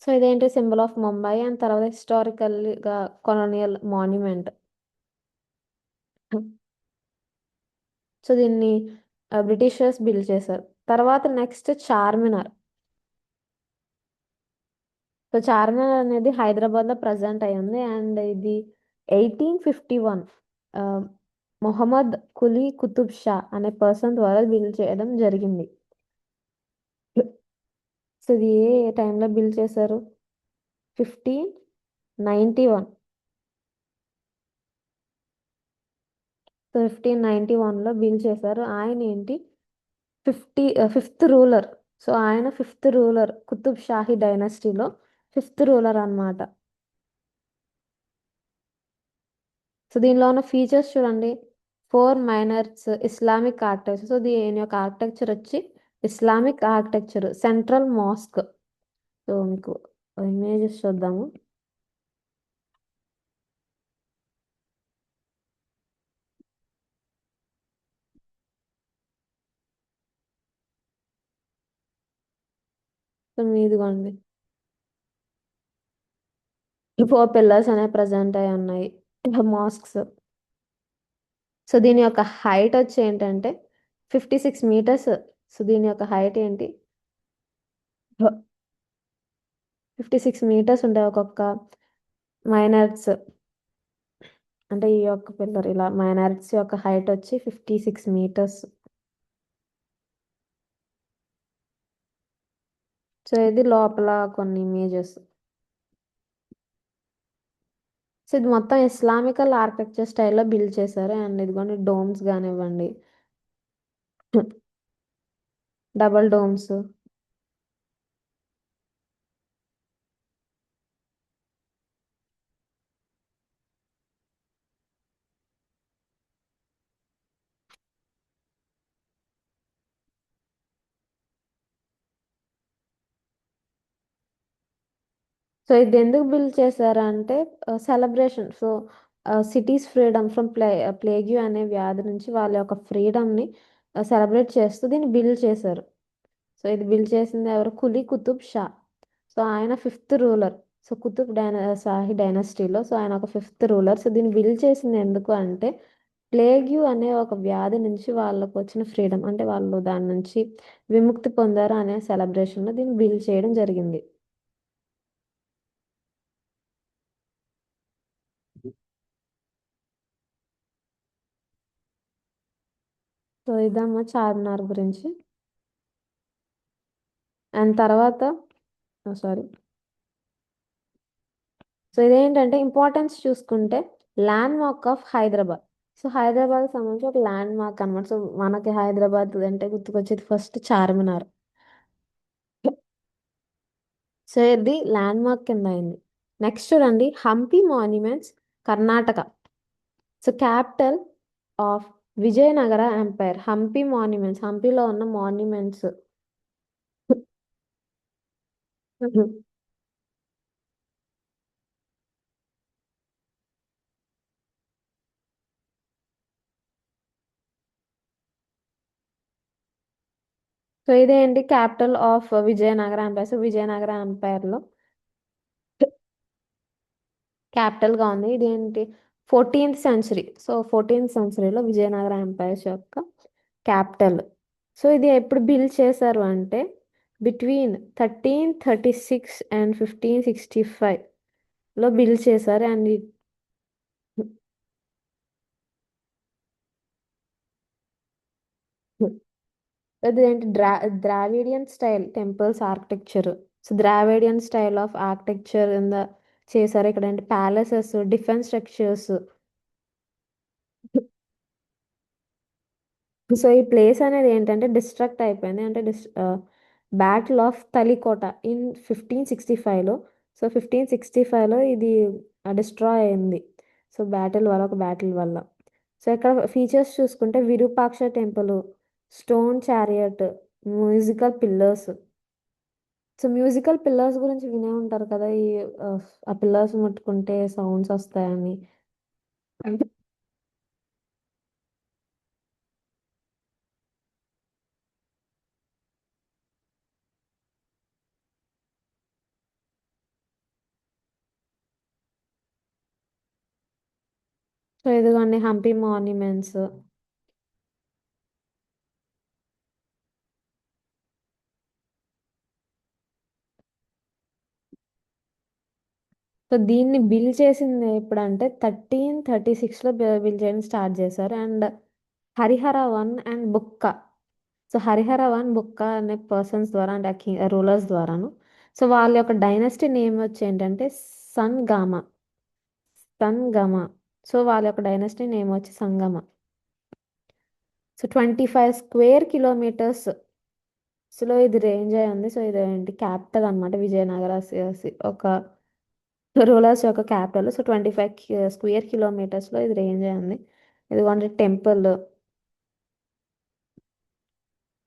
So ఇదేంటి సింబల్ ఆఫ్ ముంబై అండ్ తర్వాత హిస్టారికల్గా కొలోనియల్ మాన్యుమెంట్. సో దీన్ని బ్రిటిషర్స్ బిల్డ్ చేశారు. తర్వాత నెక్స్ట్ చార్మినార్. సో చార్మినార్ అనేది హైదరాబాద్లో ప్రజెంట్ అయ్యింది. అండ్ ఇది 1851 మొహమ్మద్ కులీ కుతుబ్ షా అనే పర్సన్ ద్వారా బిల్డ్ చేయడం జరిగింది. సో ఇది ఏ టైంలో బిల్డ్ చేశారు, 1591. సో 1591లో బిల్డ్ చేశారు. ఆయన ఏంటి ఫిఫ్త్ రూలర్. సో ఆయన ఫిఫ్త్ రూలర్ కుతుబ్ షాహీ డైనస్టీలో ఫిఫ్త్ రూలర్ అన్నమాట. సో దీనిలో ఉన్న ఫీచర్స్ చూడండి, 4 మైనర్స్ ఇస్లామిక్ ఆర్కిటెక్చర్. సో దీని యొక్క ఆర్కిటెక్చర్ వచ్చి Islamic architecture, central mask. So మీకు ఇమేజెస్ చూద్దాము. సో మీదిగోండి 4 పిల్లర్స్ అనేవి ప్రజెంట్ అయి ఉన్నాయి మాస్క్స్. సో దీని యొక్క హైట్ వచ్చి ఏంటంటే 56 మీటర్స్. సో దీని యొక్క హైట్ ఏంటి 56 మీటర్స్ ఉంటాయి ఒక్కొక్క మైనర్స్. అంటే ఈ యొక్క పిల్లర్ ఇలా మైనారిటీస్ యొక్క హైట్ వచ్చి 56 మీటర్స్. సో ఇది లోపల కొన్ని ఇమేజెస్. సో ఇది మొత్తం ఇస్లామికల్ ఆర్కిటెక్చర్ స్టైల్లో బిల్డ్ చేశారు. అండ్ ఇదిగోండి డోమ్స్ కానివ్వండి, డబల్ డోమ్స్. సో ఇది ఎందుకు బిల్డ్ చేశారంటే celebration. So cities freedom from plague అనే వ్యాధి నుంచి వాళ్ళ యొక్క ఫ్రీడమ్ని సెలబ్రేట్ చేస్తూ దీన్ని బిల్డ్ చేశారు. సో ఇది బిల్డ్ చేసింది ఎవరు, కులీ కుతుబ్ షా. సో ఆయన ఫిఫ్త్ రూలర్. సో షాహీ డైనస్టీలో సో ఆయన ఒక ఫిఫ్త్ రూలర్. సో దీన్ని బిల్డ్ చేసింది ఎందుకు అంటే ప్లేగ్యూ అనే ఒక వ్యాధి నుంచి వాళ్ళకు వచ్చిన ఫ్రీడమ్, అంటే వాళ్ళు దాని నుంచి విముక్తి పొందారు అనే సెలబ్రేషన్లో దీన్ని బిల్డ్ చేయడం జరిగింది. సో ఇదమ్మా చార్మినార్ గురించి. అండ్ తర్వాత సారీ, సో ఇదేంటంటే ఇంపార్టెన్స్ చూసుకుంటే landmark of Hyderabad. So Hyderabad సంబంధించి ఒక ల్యాండ్ మార్క్ అనమాట. సో మనకి హైదరాబాద్ అంటే గుర్తుకొచ్చేది ఫస్ట్ చార్మినార్. సో ఇది ల్యాండ్ మార్క్ కింద అయింది. నెక్స్ట్ చూడండి Hampi monuments, Karnataka. So capital of Vijayanagara empire. Hampi monuments, హంపిలో ఉన్న మాన్యుమెంట్స్. సో ఇదేంటి capital of Vijayanagara empire. So Vijayanagara empire లో క్యాపిటల్ గా ఉంది. ఇదేంటి 14th సెంచరీ. సో 14th సెంచరీలో విజయనగర ఎంపైర్స్ యొక్క క్యాపిటల్. సో ఇది ఎప్పుడు బిల్డ్ చేశారు అంటే బిట్వీన్ 1336 అండ్ 1565 లో బిల్డ్ చేశారు. అండ్ అదేంటి Dravidian style temples architecture. So Dravidian style of architecture చేశారు. ఇక్కడ ఏంటి ప్యాలెసెస్, డిఫెన్స్ స్ట్రక్చర్స్. సో ఈ ప్లేస్ అనేది ఏంటంటే డిస్ట్రక్ట్ అయిపోయింది. అంటే బ్యాటిల్ ఆఫ్ తలికోట ఇన్ 1565లో. సో 1565లో ఇది డిస్ట్రాయ్ అయింది. సో బ్యాటిల్ వల్ల, ఒక బ్యాటిల్ వల్ల. సో ఇక్కడ ఫీచర్స్ చూసుకుంటే Virupaksha temple, stone chariot, musical pillars. So musical pillars గురించి వినే ఉంటారు కదా, ఆ, ఆ పిల్లర్స్ ముట్టుకుంటే సౌండ్స్ వస్తాయని. సో ఇదిగోండి హంపి మాన్యుమెంట్స్. సో దీన్ని బిల్ చేసింది ఎప్పుడంటే 1336లో బిల్ చేయడం స్టార్ట్ చేశారు. And Harihara one and Bukka. So Harihara one బుక్క అనే పర్సన్స్ ద్వారా, అంటే రూలర్స్ ద్వారాను. సో వాళ్ళ యొక్క డైనస్టీ నేమ్ వచ్చి ఏంటంటే సంగమ. సంగమ. సో వాళ్ళ యొక్క డైనస్టీ నేమ్ వచ్చి సంగమ. సో 25 స్క్వేర్ కిలోమీటర్స్ లో ఇది రేంజ్ అయి ఉంది. సో ఇది ఏంటి క్యాపిటల్ అనమాట, విజయనగర ఒక రూలర్స్ యొక్క క్యాపిటల్. సో 25 స్క్వేర్ కిలోమీటర్స్ లో ఇది రేంజ్ అయి ఉంది. ఇదిగోండి టెంపుల్.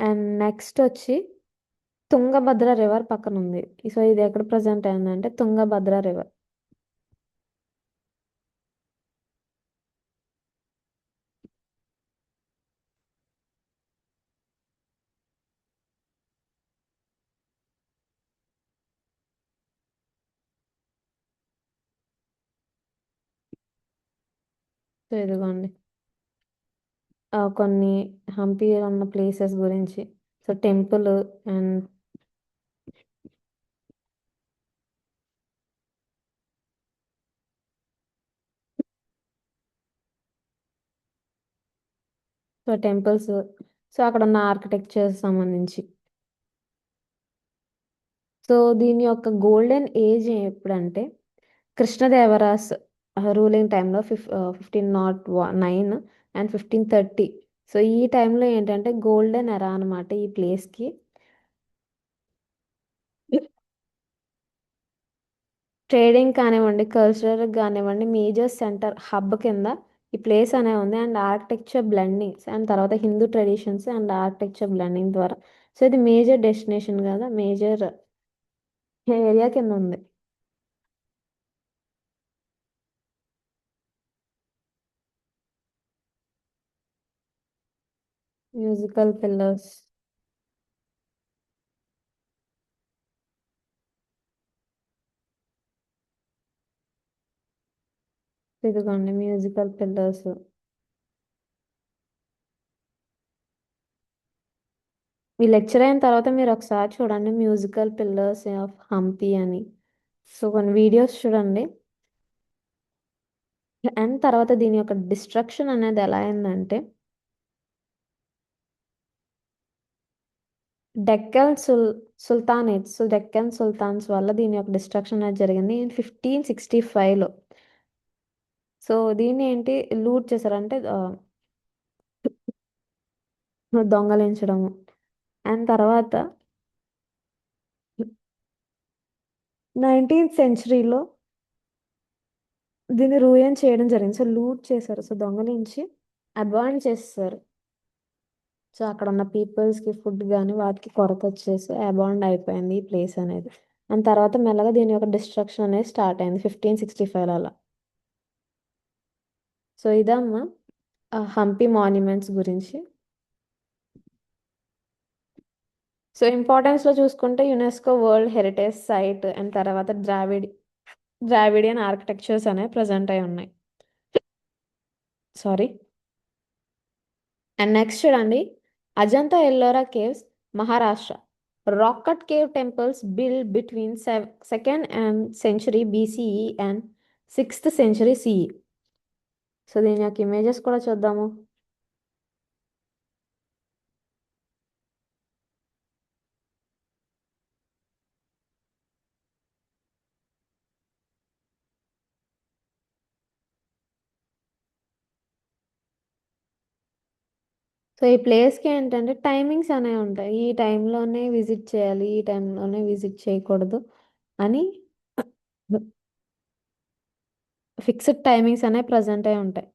అండ్ నెక్స్ట్ వచ్చి తుంగభద్ర రివర్ పక్కన ఉంది. సో ఇది ఎక్కడ ప్రజెంట్ అయిందంటే తుంగభద్ర రివర్. సో ఇదిగోండి కొన్ని హంపి ఉన్న ప్లేసెస్ గురించి. So temple and so temples. So అక్కడ ఉన్న ఆర్కిటెక్చర్ సంబంధించి. సో దీని యొక్క గోల్డెన్ ఏజ్ ఎప్పుడంటే కృష్ణదేవరాస్ రూలింగ్ టైంలో 1509 అండ్ 1530. సో ఈ టైంలో ఏంటంటే గోల్డెన్ ఎరా అనమాట ఈ ప్లేస్కి. ట్రేడింగ్ కానివ్వండి, కల్చరల్ కానివ్వండి, మేజర్ సెంటర్ హబ్ కింద ఈ ప్లేస్ అనే ఉంది. అండ్ ఆర్కిటెక్చర్ బ్లెండింగ్స్ అండ్ తర్వాత Hindu traditions and architecture blending ద్వారా. సో ఇది మేజర్ డెస్టినేషన్ కదా, మేజర్ ఏరియా కింద ఉంది. Musical pillars. ఇదిగోండి మ్యూజికల్ పిల్లర్స్. ఈ లెక్చర్ అయిన తర్వాత మీరు ఒకసారి చూడండి మ్యూజికల్ పిల్లర్స్ ఆఫ్ హంపి అని. సో కొన్ని వీడియోస్ చూడండి. అండ్ తర్వాత దీని యొక్క డిస్ట్రక్షన్ అనేది ఎలా అయిందంటే డెక్కన్ సుల్తానేట్స్, డెక్కన్ సుల్తాన్స్ వల్ల దీని యొక్క డిస్ట్రక్షన్ అనేది జరిగింది 1565లో. సో దీన్ని ఏంటి లూట్ చేశారంటే దొంగలించడము. అండ్ తర్వాత 19th సెంచరీలో దీన్ని రూయన్ చేయడం జరిగింది. సో లూట్ చేశారు, సో దొంగలించి అబాండ్ చేస్తారు. సో అక్కడ ఉన్న పీపుల్స్కి ఫుడ్ కానీ వాటికి కొరత వచ్చేసి అబాండ్ అయిపోయింది ఈ ప్లేస్ అనేది. అండ్ తర్వాత మెల్లగా దీని యొక్క డిస్ట్రక్షన్ అనేది స్టార్ట్ అయింది 1565 అలా. సో ఇదమ్మా హంపి మాన్యుమెంట్స్ గురించి. సో ఇంపార్టెన్స్లో చూసుకుంటే UNESCO world heritage site and తర్వాత ద్రావిడియన్ ఆర్కిటెక్చర్స్ అనేవి ప్రజెంట్ అయి ఉన్నాయి. సారీ. అండ్ నెక్స్ట్ చూడండి, Ajanta Ellora caves, Maharashtra. Rock cut cave temples build between second and century BCE and sixth century CE. So దీని యొక్క ఇమేజెస్ కూడా చూద్దాము. సో ఈ ప్లేస్కి ఏంటంటే టైమింగ్స్ అనేవి ఉంటాయి. ఈ టైంలోనే విజిట్ చేయాలి, ఈ టైంలోనే విజిట్ చేయకూడదు అని ఫిక్స్డ్ టైమింగ్స్ అనేవి ప్రజెంట్ అయి ఉంటాయి.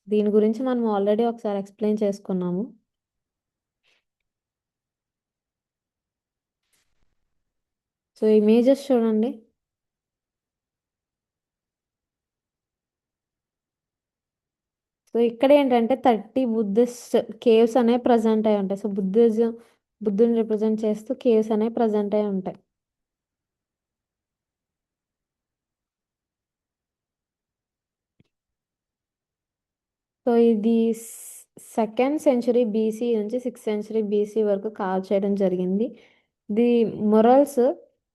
దీని గురించి మనం ఆల్రెడీ ఒకసారి ఎక్స్ప్లెయిన్ చేసుకున్నాము. సో ఇమేజెస్ చూడండి. సో ఇక్కడ ఏంటంటే 30 బుద్ధిస్ట్ కేవ్స్ అనేవి ప్రజెంట్ అయి ఉంటాయి. సో బుద్ధుని రిప్రజెంట్ చేస్తూ కేవ్స్ అనేవి ప్రజెంట్ అయి ఉంటాయి. సో ఇది సెకండ్ సెంచురీ బీసీ నుంచి 6th సెంచురీ బీసీ వరకు కాల్ చేయడం జరిగింది. The murals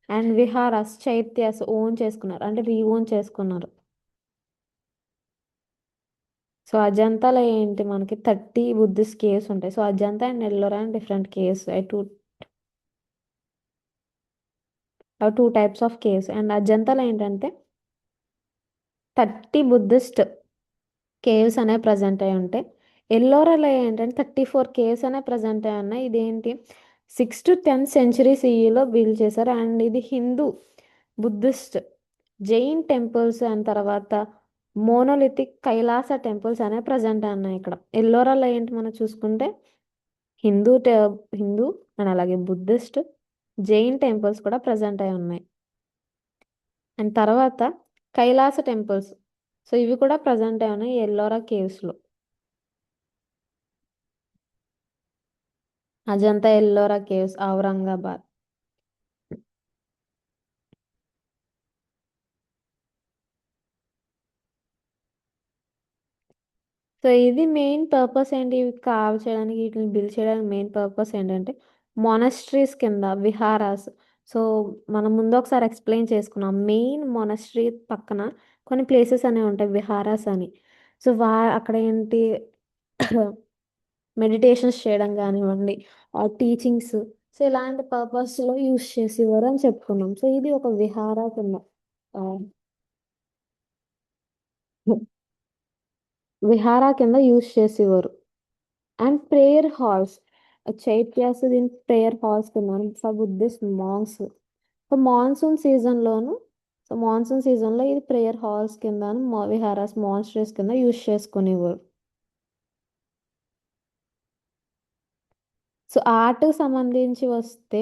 and viharas chaityas own చేసుకున్నారు, అంటే రీఓన్ చేసుకున్నారు. సో అజంతాలో ఏంటి మనకి 30 బుద్ధిస్ట్ కేవ్స్ ఉంటాయి. So Ajanta and Ellora and different caves, two types of caves. And అజంతాలో ఏంటంటే 30 బుద్ధిస్ట్ కేవ్స్ అనేవి ప్రజెంట్ అయి ఉంటాయి. ఎల్లోరాలో ఏంటంటే 34 కేవ్స్ అనేవి ప్రజెంట్ అయి ఉన్నాయి. ఇదేంటి 6th to 10th సెంచురీ సిఈలో బిల్డ్ చేశారు. అండ్ ఇది Hindu, Buddhist, Jain temples and తర్వాత మోనోలిథిక్ కైలాస టెంపుల్స్ అనేవి ప్రజెంట్ ఉన్నాయి ఇక్కడ. ఎల్లోరాలో ఏంటి మనం చూసుకుంటే హిందూ హిందూ అండ్ అలాగే బుద్ధిస్ట్, జైన్ టెంపుల్స్ కూడా ప్రజెంట్ అయి ఉన్నాయి. అండ్ తర్వాత కైలాస టెంపుల్స్, సో ఇవి కూడా ప్రజెంట్ అయి ఉన్నాయి ఎల్లోరా కేవ్స్లో. అజంతా ఎల్లోరా కేవ్స్, ఔరంగాబాద్. సో ఇది మెయిన్ పర్పస్ ఏంటి, ఇవి కావ్ చేయడానికి వీటిని బిల్డ్ చేయడానికి మెయిన్ పర్పస్ ఏంటంటే మొనస్ట్రీస్ కింద విహారాస్. సో మనం ముందు ఒకసారి ఎక్స్ప్లెయిన్ చేసుకున్నాం, మెయిన్ మొనస్ట్రీ పక్కన కొన్ని ప్లేసెస్ అనేవి ఉంటాయి విహారాస్ అని. సో అక్కడ ఏంటి మెడిటేషన్స్ చేయడం కానివ్వండి, టీచింగ్స్, సో ఇలాంటి పర్పస్లో యూస్ చేసేవారు అని చెప్పుకున్నాం. సో ఇది ఒక విహార కింద, ఆ, విహారా కింద యూస్ చేసేవారు. అండ్ ప్రేయర్ హాల్స్, చైత్యాస్ దీని ప్రేయర్ హాల్స్ కింద for Buddhist monks. So monsoon సీజన్లో ఇది ప్రేయర్ హాల్స్ కింద విహారాస్ మాన్స్టర్స్ కింద యూస్ చేసుకునేవారు. సో ఆర్ట్ సంబంధించి వస్తే,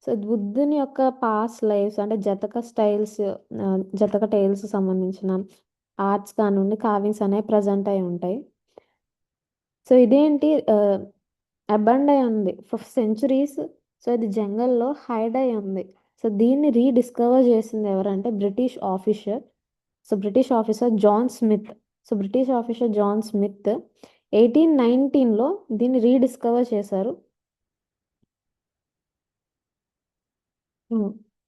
సో బుద్ధుని యొక్క పాస్ట్ లైఫ్స్ అంటే జతక టైల్స్ సంబంధించిన ఆర్ట్స్ కానివ్వండి, కార్వింగ్స్ అనేవి ప్రజెంట్ అయి ఉంటాయి. సో ఇదేంటి అబండ్ అయి ఉంది ఫర్ సెంచురీస్. సో ఇది జంగల్లో హైడ్ అయి ఉంది. సో దీన్ని రీడిస్కవర్ చేసింది ఎవరంటే British officer John Smith. So British officer John Smith 1819లో దీన్ని రీడిస్కవర్ చేశారు.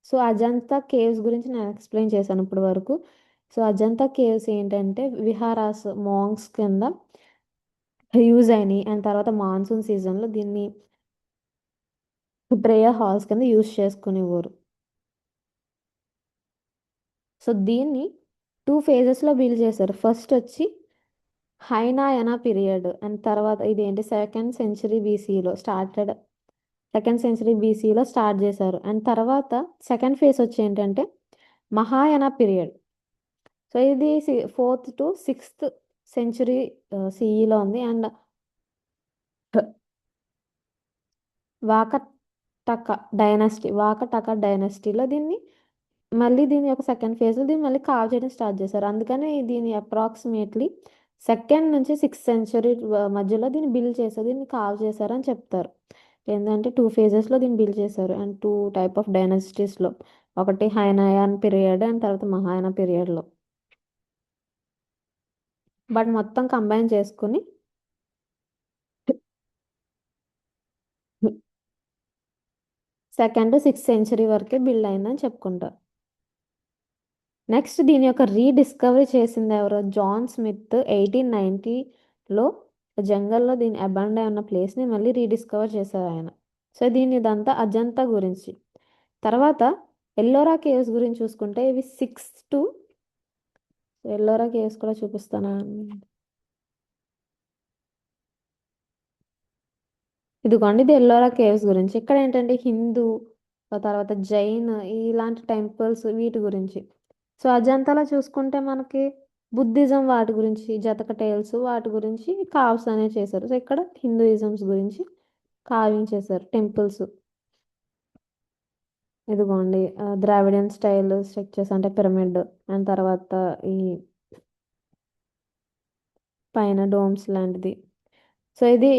సో అజంతా కేవ్స్ గురించి నేను ఎక్స్ప్లెయిన్ చేశాను ఇప్పటి వరకు. సో అజంతా కేవ్స్ ఏంటంటే విహారాస్ మాంగ్స్ కింద యూజ్ అయినాయి. అండ్ తర్వాత మాన్సూన్ సీజన్లో దీన్ని ప్రేయర్ హాల్స్ కింద యూజ్ చేసుకునేవారు. సో దీన్ని 2 phases బిల్డ్ చేశారు. ఫస్ట్ వచ్చి హైనాయనా పీరియడ్ అండ్ తర్వాత ఇదేంటి సెకండ్ సెంచరీ బీసీలో స్టార్ట్ చేశారు. అండ్ తర్వాత సెకండ్ ఫేజ్ వచ్చి ఏంటంటే మహాయాన పీరియడ్. సో ఇది 4th to 6th సెంచురీ సిఈలో ఉంది. అండ్ వాకటక డైనస్టీలో దీని యొక్క సెకండ్ ఫేజ్లో దీన్ని మళ్ళీ కావ్ చేయడం స్టార్ట్ చేశారు. అందుకని దీన్ని అప్రాక్సిమేట్లీ 2nd నుంచి 6th సెంచురీ మధ్యలో దీన్ని బిల్డ్ చేశారు, దీన్ని కావ్ చేశారు అని చెప్తారు. ఏంటంటే 2 ఫేజెస్‌లో దీన్ని బిల్డ్ చేశారు. అండ్ 2 టైప్ ఆఫ్ డైనాసిటీస్‌లో. ఒకటి హైనయాన్ పీరియడ్ అండ్ తర్వాత మహాయాన పీరియడ్‌లో. బట్ మొత్తం కంబైన్ చేసుకొని 2nd టు 6th సెంచరీ వరకే బిల్డ్ అయిందని చెప్పుకుంటారు. నెక్స్ట్ దీని యొక్క రీడిస్కవరీ చేసింది ఎవరో జాన్ స్మిత్ 1890లో జంగల్లో దీని అబాండ్ అయి ఉన్న ప్లేస్ని మళ్ళీ రీడిస్కవర్ చేశారు ఆయన. సో దీని ఇదంతా అజంతా గురించి. తర్వాత ఎల్లోరా కేవ్స్ గురించి చూసుకుంటే ఇవి 6 టు ఎల్లోరా కేవ్స్ కూడా చూపిస్తాను. ఇదిగోండి ఇది ఎల్లోరా కేవ్స్ గురించి. ఇక్కడ ఏంటంటే హిందూ ఆ తర్వాత జైన్ ఇలాంటి టెంపుల్స్ వీటి గురించి. సో అజంతాలో చూసుకుంటే మనకి బుద్ధిజం వాటి గురించి జతక టైల్స్ వాటి గురించి కావ్స్ అనేవి చేశారు. సో ఇక్కడ హిందూయిజమ్స్ గురించి కావింగ్ చేశారు టెంపుల్స్. ఇదిగోండి ద్రావిడియన్ స్టైల్ స్ట్రక్చర్స్ అంటే పిరమిడ్ అండ్ తర్వాత ఈ పైన డోమ్స్ లాంటిది. సో ఇది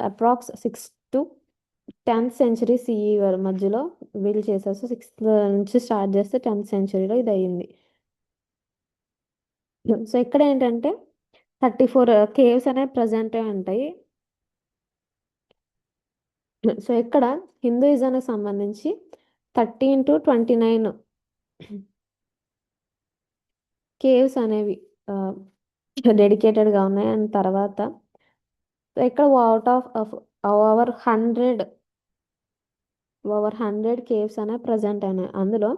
approx 6 to 10th century CE మధ్యలో బిల్డ్ చేశారు. సో 6th నుంచి స్టార్ట్ చేస్తే 10th సెంచరీలో ఇది అయ్యింది. సో ఇక్కడ ఏంటంటే 34 కేవ్స్ అనేవి ప్రజెంట్ ఉంటాయి. సో ఇక్కడ హిందూయిజానికి సంబంధించి 13 to 29 కేవ్స్ అనేవి డెడికేటెడ్గా ఉన్నాయి. అండ్ తర్వాత ఇక్కడ ఓవర్ 100 కేవ్స్ అనేవి ప్రజెంట్ అయినాయి. అందులో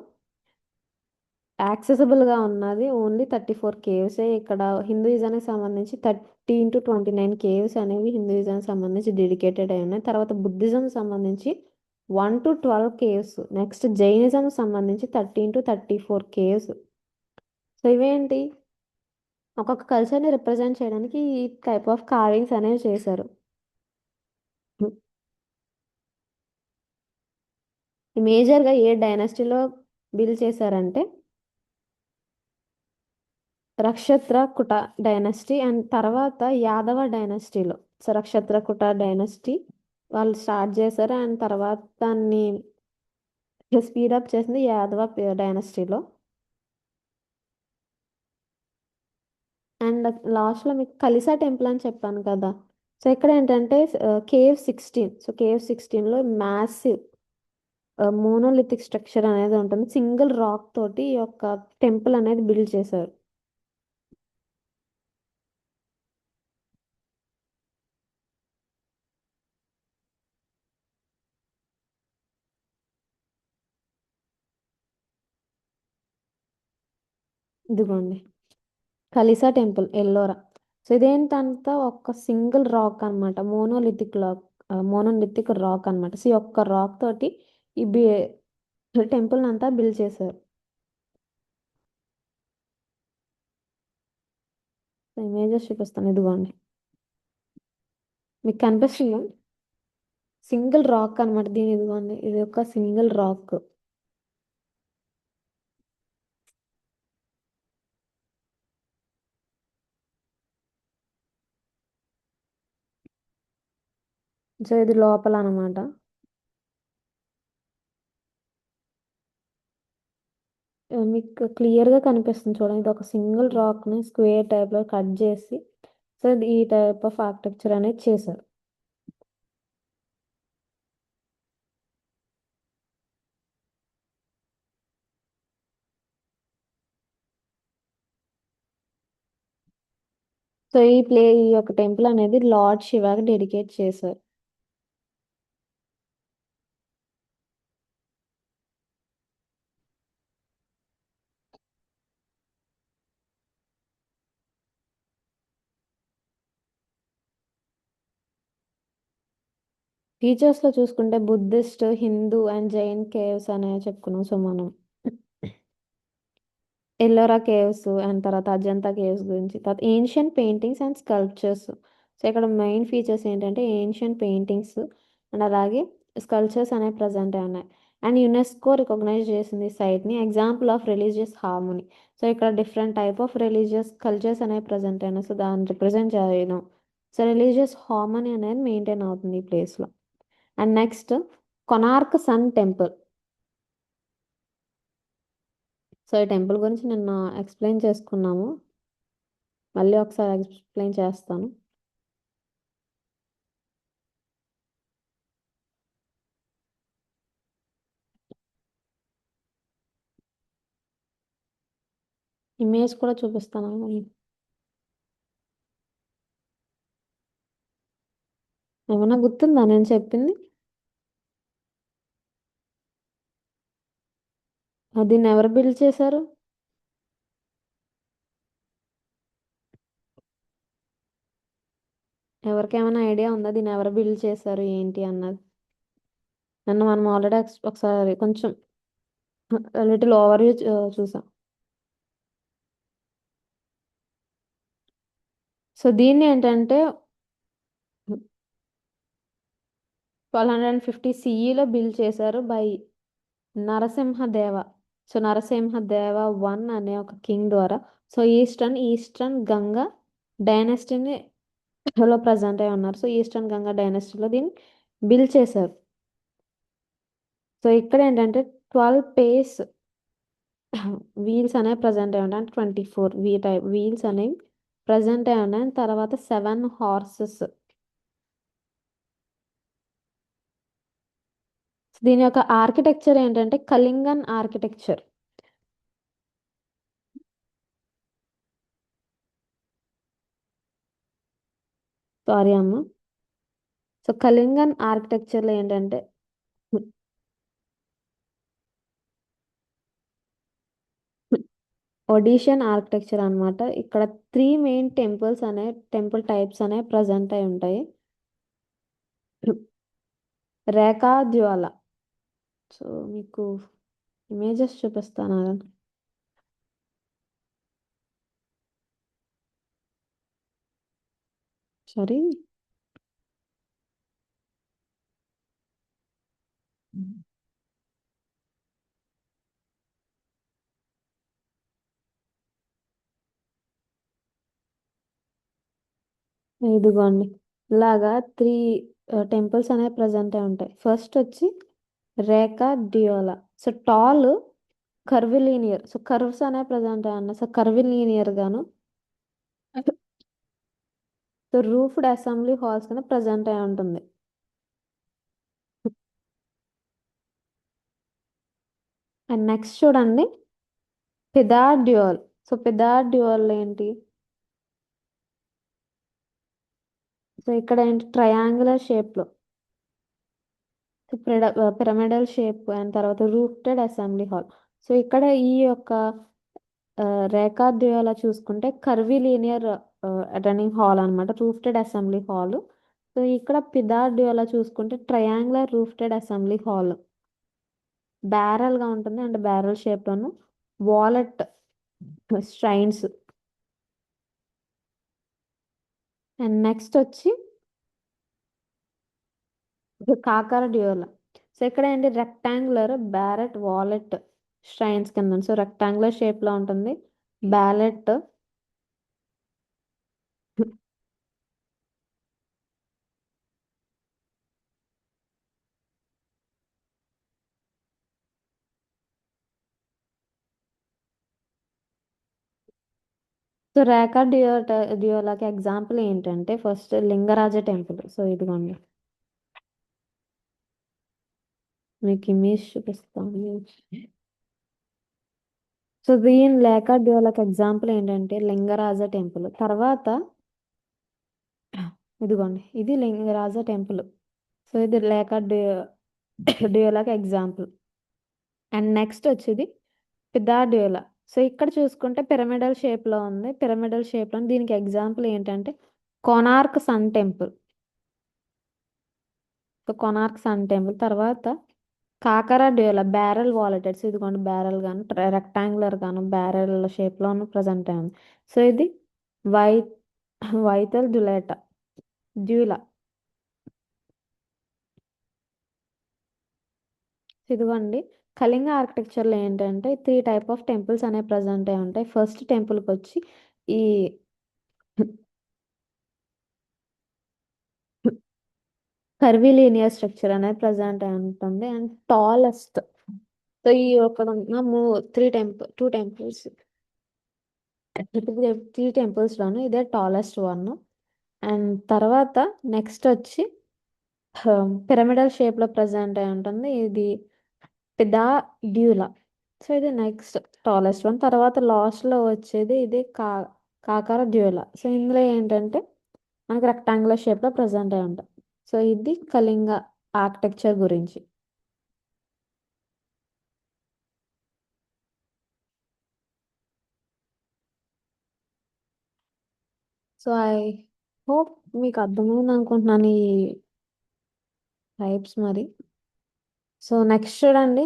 యాక్సెసిబుల్గా ఉన్నది ఓన్లీ 34 కేవ్సే. ఇక్కడ హిందూయిజానికి సంబంధించి 13 to 29 కేవ్స్ అనేవి హిందూయిజానికి సంబంధించి డెడికేటెడ్ అయి ఉన్నాయి. తర్వాత బుద్ధిజం సంబంధించి 1 to 12 కేవ్స్. నెక్స్ట్ జైనిజం సంబంధించి 13 to 34 కేవ్స్. సో ఇవేంటి ఒక్కొక్క కల్చర్ని రిప్రజెంట్ చేయడానికి ఈ టైప్ ఆఫ్ కార్వింగ్స్ అనేవి చేశారు. మేజర్గా ఏ డైనాసిటీలో బిల్డ్ చేశారంటే రక్షత్రకుట డైనస్టీ అండ్ తర్వాత యాదవ డైనస్టీలో. సో రక్షత్రకుట డైనస్టీ వాళ్ళు స్టార్ట్ చేశారు అండ్ తర్వాత దాన్ని స్పీడప్ చేసింది యాదవ డైనస్టీలో. అండ్ లాస్ట్లో మీకు కలిసా టెంపుల్ అని చెప్పాను కదా. సో ఇక్కడ ఏంటంటే కేవ్ 16. సో కేవ్ 16లో మ్యాసివ్ మోనోలిథిక్ స్ట్రక్చర్ అనేది ఉంటుంది. సింగిల్ రాక్ తోటి ఈ యొక్క టెంపుల్ అనేది బిల్డ్ చేశారు. ఇదిగోండి కలిసా టెంపుల్ ఎల్లోరా. సో ఇదేంటంతా ఒక సింగిల్ రాక్ అనమాట. మోనోలిథిక్ రాక్ అనమాట. సో ఈ ఒక్క రాక్ తోటి ఈ టెంపుల్ అంతా బిల్డ్ చేశారు. ఇమేజెస్ చూపిస్తాను ఇదిగోండి మీకు కనిపిస్తుంది సింగిల్ రాక్ అనమాట. దీని ఇదిగోండి ఇది ఒక సింగిల్ రాక్. సో ఇది లోపల అనమాట. మీకు క్లియర్గా కనిపిస్తుంది చూడండి. ఇది ఒక సింగిల్ రాక్ని స్క్వేర్ టైప్లో కట్ చేసి సో ఈ టైప్ ఆఫ్ ఆర్కిటెక్చర్ అనేది చేశారు. సో ఈ యొక్క టెంపుల్ అనేది లార్డ్ శివాకి డెడికేట్ చేశారు. ఫీచర్స్లో చూసుకుంటే Buddhist Hindu and Jain caves అనేవి చెప్పుకున్నాం. సో మనం ఎల్లోరా కేవ్స్ అండ్ తర్వాత అజంతా కేవ్స్ గురించి, తర్వాత ancient paintings and sculptures. So ఇక్కడ మెయిన్ ఫీచర్స్ ఏంటంటే ఏన్షియంట్ పెయింటింగ్స్ అండ్ అలాగే స్కల్ప్చర్స్ అనేవి ప్రజెంట్ అయి ఉన్నాయి. అండ్ యునెస్కో రికగ్నైజ్ చేసింది ఈ సైట్ని example of religious harmony. So ఇక్కడ different type of religious cultures అనేవి ప్రజెంట్ అయినాయి. సో దాన్ని రిప్రజెంట్ చేయడం. సో రిలీజియస్ హార్మోనీ అనేది మెయింటైన్ అవుతుంది ఈ ప్లేస్లో. And next Konark sun temple. So ఈ టెంపుల్ గురించి నిన్న ఎక్స్ప్లెయిన్ చేసుకున్నాము. మళ్ళీ ఒకసారి ఎక్స్ప్లెయిన్ చేస్తాను. ఇమేజ్ కూడా చూపిస్తాను. ఏమన్నా గుర్తుందా నేను చెప్పింది? దీన్ని ఎవరు బిల్డ్ చేశారు? ఎవరికేమైనా ఐడియా ఉందా దీన్ని ఎవరు బిల్డ్ చేశారు ఏంటి అన్నది? నన్ను మనం ఆల్రెడీ ఒకసారి కొంచెం లిటిల్ ఓవర్ వ్యూ చూసాం. సో దీన్ని ఏంటంటే 1250 సిఈలో బిల్డ్ చేశారు by Narasimhadeva. So Narasimhadeva one అనే ఒక కింగ్ ద్వారా. సో ఈస్టర్న్ గంగా డైనస్టీని లో ప్రజెంట్ అయి ఉన్నారు. సో ఈస్టర్న్ గంగా డైనస్టీలో దీన్ని బిల్డ్ చేశారు. సో ఇక్కడ ఏంటంటే 12 పేస్ వీల్స్ అనేవి ప్రజెంట్ అయి ఉన్నాయి. అంటే 24 టైప్ వీల్స్ అనేవి ప్రజెంట్ అయి ఉన్నాయి. తర్వాత 7 హార్సెస్. దీని యొక్క ఆర్కిటెక్చర్ ఏంటంటే కళింగన్ ఆర్కిటెక్చర్. సారీ అమ్మ. సో కళింగన్ ఆర్కిటెక్చర్లో ఏంటంటే ఒడిషియన్ ఆర్కిటెక్చర్ అన్నమాట. ఇక్కడ 3 మెయిన్ టెంపుల్ టైప్స్ అనేవి ప్రజెంట్ అయి ఉంటాయి. రేఖా జ్వాల. సో మీకు ఇమేజెస్ చూపిస్తాను. సారీ. ఇదిగోండి ఇలాగా 3 టెంపుల్స్ అనేవి ప్రజెంట్ అయి ఉంటాయి. ఫస్ట్ వచ్చి Rekha Deula. So tall curvilinear. So curves అనేవి ప్రజెంట్ అయి ఉన్నాయి. సో కర్విలీనియర్ గాను. సో రూఫ్డ్ అసెంబ్లీ హాల్స్ కింద ప్రజెంట్ అయి ఉంటుంది. అండ్ నెక్స్ట్ చూడండి పిదార్ డ్యూయల్. సో పిదార్ డ్యూయల్ ఏంటి? సో ఇక్కడ ఏంటి ట్రయాంగులర్ షేప్లో పిరమిడల్ షేప్ అండ్ తర్వాత రూఫ్టెడ్ అసెంబ్లీ హాల్. సో ఇక్కడ ఈ యొక్క రేఖా డ్యూయల్ చూసుకుంటే కర్విలీనియర్ అటెండింగ్ హాల్ అనమాట, రూఫ్టెడ్ అసెంబ్లీ హాల్. సో ఇక్కడ పిదార్ డ్యూయల్ చూసుకుంటే ట్రయాంగులర్ రూఫ్టెడ్ అసెంబ్లీ హాల్. బ్యారల్గా ఉంటుంది అండ్ బ్యారల్ షేప్లోను వాలెట్ స్ట్రైన్స్. అండ్ నెక్స్ట్ వచ్చి కాకర డ్యూయల్. సో ఇక్కడ ఏంటి రెక్టాంగులర్ బ్యారెట్ వాలెట్ స్ట్రైన్స్ కింద. సో రెక్టాంగులర్ షేప్లో ఉంటుంది బ్యాలెట్. సో రేఖా డ్యూయలాకి ఎగ్జాంపుల్ ఏంటంటే ఫస్ట్ లింగరాజ టెంపుల్. సో ఇదిగోండి మీకు ఇమేజ్ చూపిస్తాను. సో దీని రేఖా డ్యూయలాకి ఎగ్జాంపుల్ ఏంటంటే లింగరాజ టెంపుల్. తర్వాత ఇదిగోండి ఇది లింగరాజ టెంపుల్. సో ఇది రేఖా డ్యూయలాకి ఎగ్జాంపుల్. అండ్ నెక్స్ట్ వచ్చేది పిదార్డ్యూలా. సో ఇక్కడ చూసుకుంటే పిరమిడల్ షేప్లో ఉంది. పిరమిడల్ షేప్లో దీనికి ఎగ్జాంపుల్ ఏంటంటే Konark sun temple. So Konark sun temple. తర్వాత కాకర డ్యూలా బ్యారెల్ వాలెటెడ్స్. ఇదిగోండి బ్యారెల్ గాను రెక్టాంగులర్ గాను బ్యారెల్ షేప్లోను ప్రజెంట్ అయింది. సో ఇది వై వైతల్ డ్యూలా. ఇదిగోండి కళింగ ఆర్కిటెక్చర్లో ఏంటంటే 3 టైప్ ఆఫ్ టెంపుల్స్ అనేవి ప్రజెంట్ అయి ఉంటాయి. ఫస్ట్ టెంపుల్కి వచ్చి ఈ కర్వీలీనియర్ స్ట్రక్చర్ అనేది ప్రజెంట్ అయి ఉంటుంది అండ్ టాలెస్ట్. సో ఈ ఒక టూ టెంపుల్స్, త్రీ టెంపుల్స్ లోను ఇదే టాలెస్ట్ వన్. అండ్ తర్వాత నెక్స్ట్ వచ్చి పిరమిడల్ షేప్ లో ప్రజెంట్ అయి ఉంటుంది. ఇది పిదా డ్యూలా. సో ఇది నెక్స్ట్ టాలెస్ట్ వన్. తర్వాత లాస్ట్ లో వచ్చేది ఇది కాకర డ్యూలా. సో ఇందులో ఏంటంటే మనకి రెక్టాంగులర్ షేప్ లో ప్రజెంట్ అయి ఉంటాయి. సో ఇది కళింగ ఆర్కిటెక్చర్ గురించి. సో ఐ హోప్ మీకు అర్థమైంది అనుకుంటున్నాను ఈ టైప్స్ మరి. సో నెక్స్ట్ చూడండి.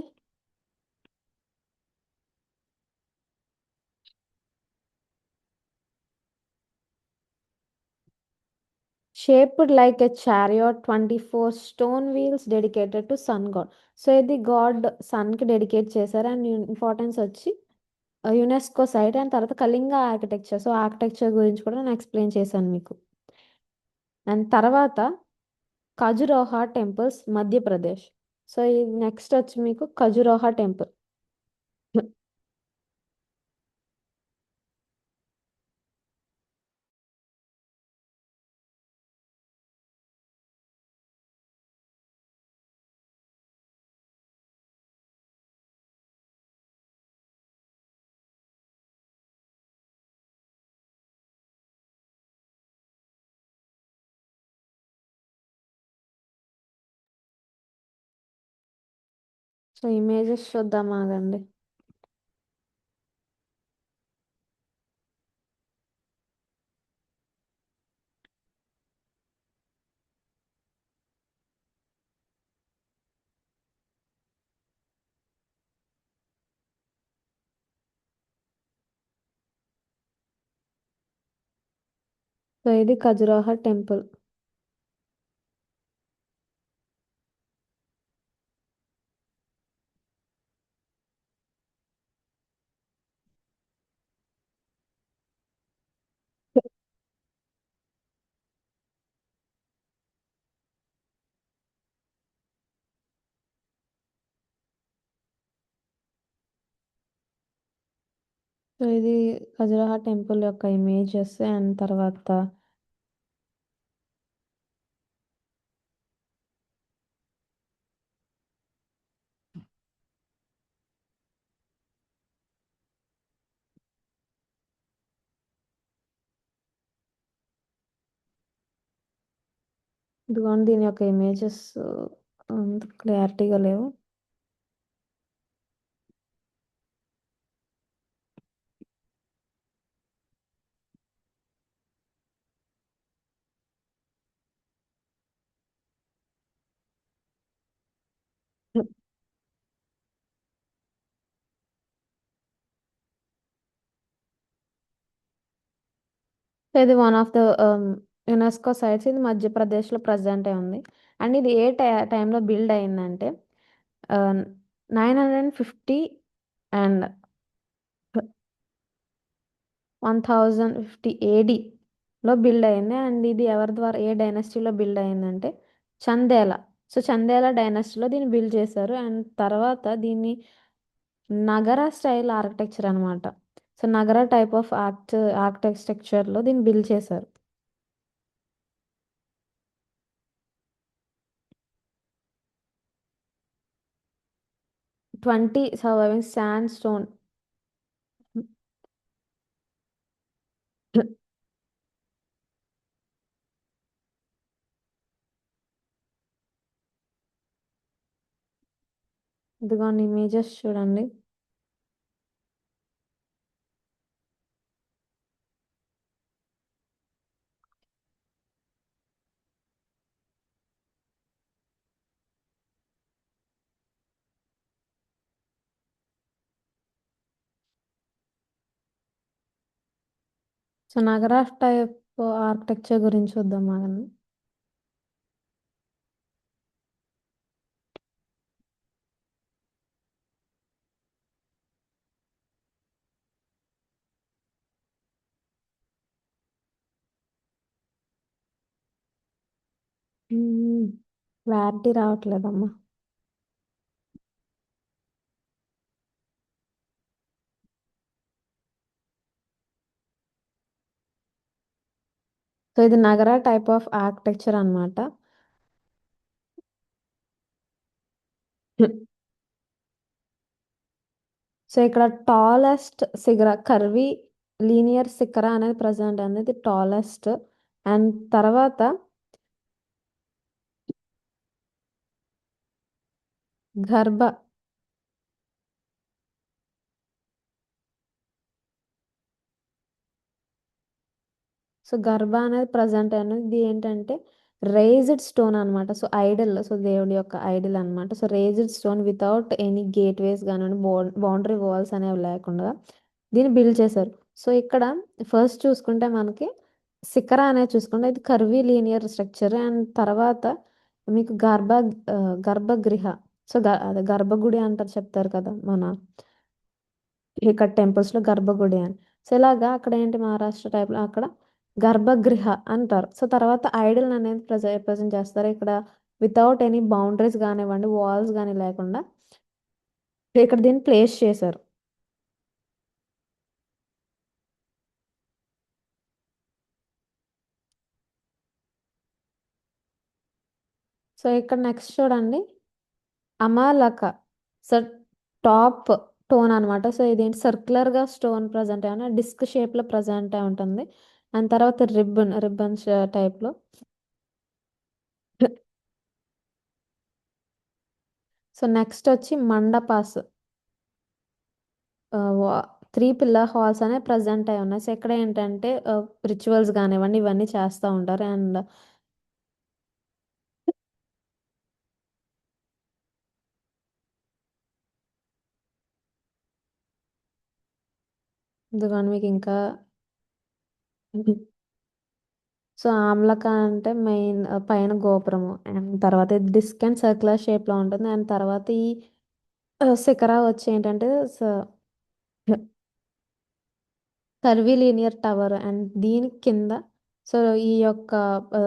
Shaped like a chariot, 24 stone wheels dedicated to sun god. So ఇది గాడ్ సన్ కి డెడికేట్ చేశారు. అండ్ ఇంపార్టెన్స్ వచ్చి యునెస్కో సైట్. అండ్ తర్వాత కళింగ ఆర్కిటెక్చర్. సో ఆర్కిటెక్చర్ గురించి కూడా నేను ఎక్స్ప్లెయిన్ చేశాను మీకు. అండ్ తర్వాత ఖజురోహా టెంపుల్స్ మధ్యప్రదేశ్. సో ఇది నెక్స్ట్ వచ్చి మీకు ఖజురోహా టెంపుల్. సో ఇమేజెస్ చూద్దాం ఆగండి. సో ఇది ఖజురాహో టెంపుల్. సో ఇది ఖజురాహో టెంపుల్ యొక్క ఇమేజెస్. అండ్ తర్వాత ఇదిగోండి దీని యొక్క ఇమేజెస్ అంత క్లారిటీగా లేవు. సో ఇది one of the UNESCO sites. ఇది మధ్యప్రదేశ్లో ప్రజెంట్ అయి ఉంది. అండ్ ఇది ఏ టైంలో బిల్డ్ అయిందంటే 950 అండ్ 1050 ఏడీలో బిల్డ్ అయింది. అండ్ ఇది ఎవరి ద్వారా ఏ డైనస్టీలో బిల్డ్ అయిందంటే చందేల. సో చందేల డైనస్టీలో దీన్ని బిల్డ్ చేశారు. అండ్ తర్వాత దీన్ని నగర స్టైల్ ఆర్కిటెక్చర్ అనమాట. సో నగర టైప్ ఆఫ్ ఆర్కిటెక్చర్లో దీన్ని బిల్డ్ చేశారు. 20 సర్వైవింగ్ శాండ్ స్టోన్. ఇదిగోండి ఇమేజెస్ చూడండి. సో నగర టైప్ ఆర్కిటెక్చర్ గురించి చూద్దాం ఆగండి. క్లారిటీ రావట్లేదమ్మా. సో ఇది నగర టైప్ ఆఫ్ ఆర్కిటెక్చర్ అన్నమాట. సో ఇక్కడ టాలెస్ట్ శిఖర కర్వీ లీనియర్ శిఖర అనేది ప్రజెంట్ అనేది టాలెస్ట్. అండ్ తర్వాత గర్భ సో గర్భ అనేది ప్రజెంట్ అనేది ఇది ఏంటంటే రేజ్డ్ స్టోన్ అన్నమాట. సో ఐడల్, సో దేవుడి యొక్క ఐడల్ అన్నమాట. So raised stone without any gateways కానివ్వండి, బౌండరీ వాల్స్ అనేవి లేకుండా దీన్ని బిల్డ్ చేశారు. సో ఇక్కడ ఫస్ట్ చూసుకుంటే మనకి శిఖర అనేది చూసుకుంటే ఇది కర్వీ లీనియర్ స్ట్రక్చర్. అండ్ తర్వాత మీకు ఆ, గర్భగృహ. సో అదే గర్భగుడి అంటారు, చెప్తారు కదా మన ఇక్కడ temples లో గర్భగుడి అని. సో ఇలాగా అక్కడ ఏంటి మహారాష్ట్ర type లో అక్కడ గర్భగృహ అంటారు. సో తర్వాత ఐడల్ అనేది ప్రజెంట్ చేస్తారు ఇక్కడ వితౌట్ ఎనీ బౌండరీస్ కానివ్వండి, వాల్స్ కానీ లేకుండా ఇక్కడ దీన్ని ప్లేస్ చేశారు. సో ఇక్కడ నెక్స్ట్ చూడండి అమాలక. సో టాప్ టోన్ అన్నమాట. సో ఇదేంటి సర్క్యులర్ గా స్టోన్ ప్రజెంట్ అయినా డిస్క్ షేప్ లో ప్రజెంట్ అయి ఉంటుంది. అండ్ తర్వాత రిబ్బన్స్ టైప్ లో. సో నెక్స్ట్ వచ్చి మండపాస్. త్రీ పిల్లర్ హాల్స్ అనేవి ప్రజెంట్ అయి ఉన్నాయి. సో ఇక్కడ ఏంటంటే రిచువల్స్ కానివ్వండి ఇవన్నీ చేస్తూ ఉంటారు. అండ్ ఇదిగోండి మీకు ఇంకా సో ఆమ్లక అంటే మెయిన్ పైన గోపురము. అండ్ తర్వాత ఇది డిస్క్ అండ్ సర్క్యులర్ షేప్ లో ఉంటుంది. అండ్ తర్వాత ఈ శిఖర వచ్చి ఏంటంటే కర్వీ లీనియర్ టవర్. అండ్ దీని కింద సో ఈ యొక్క ఆ,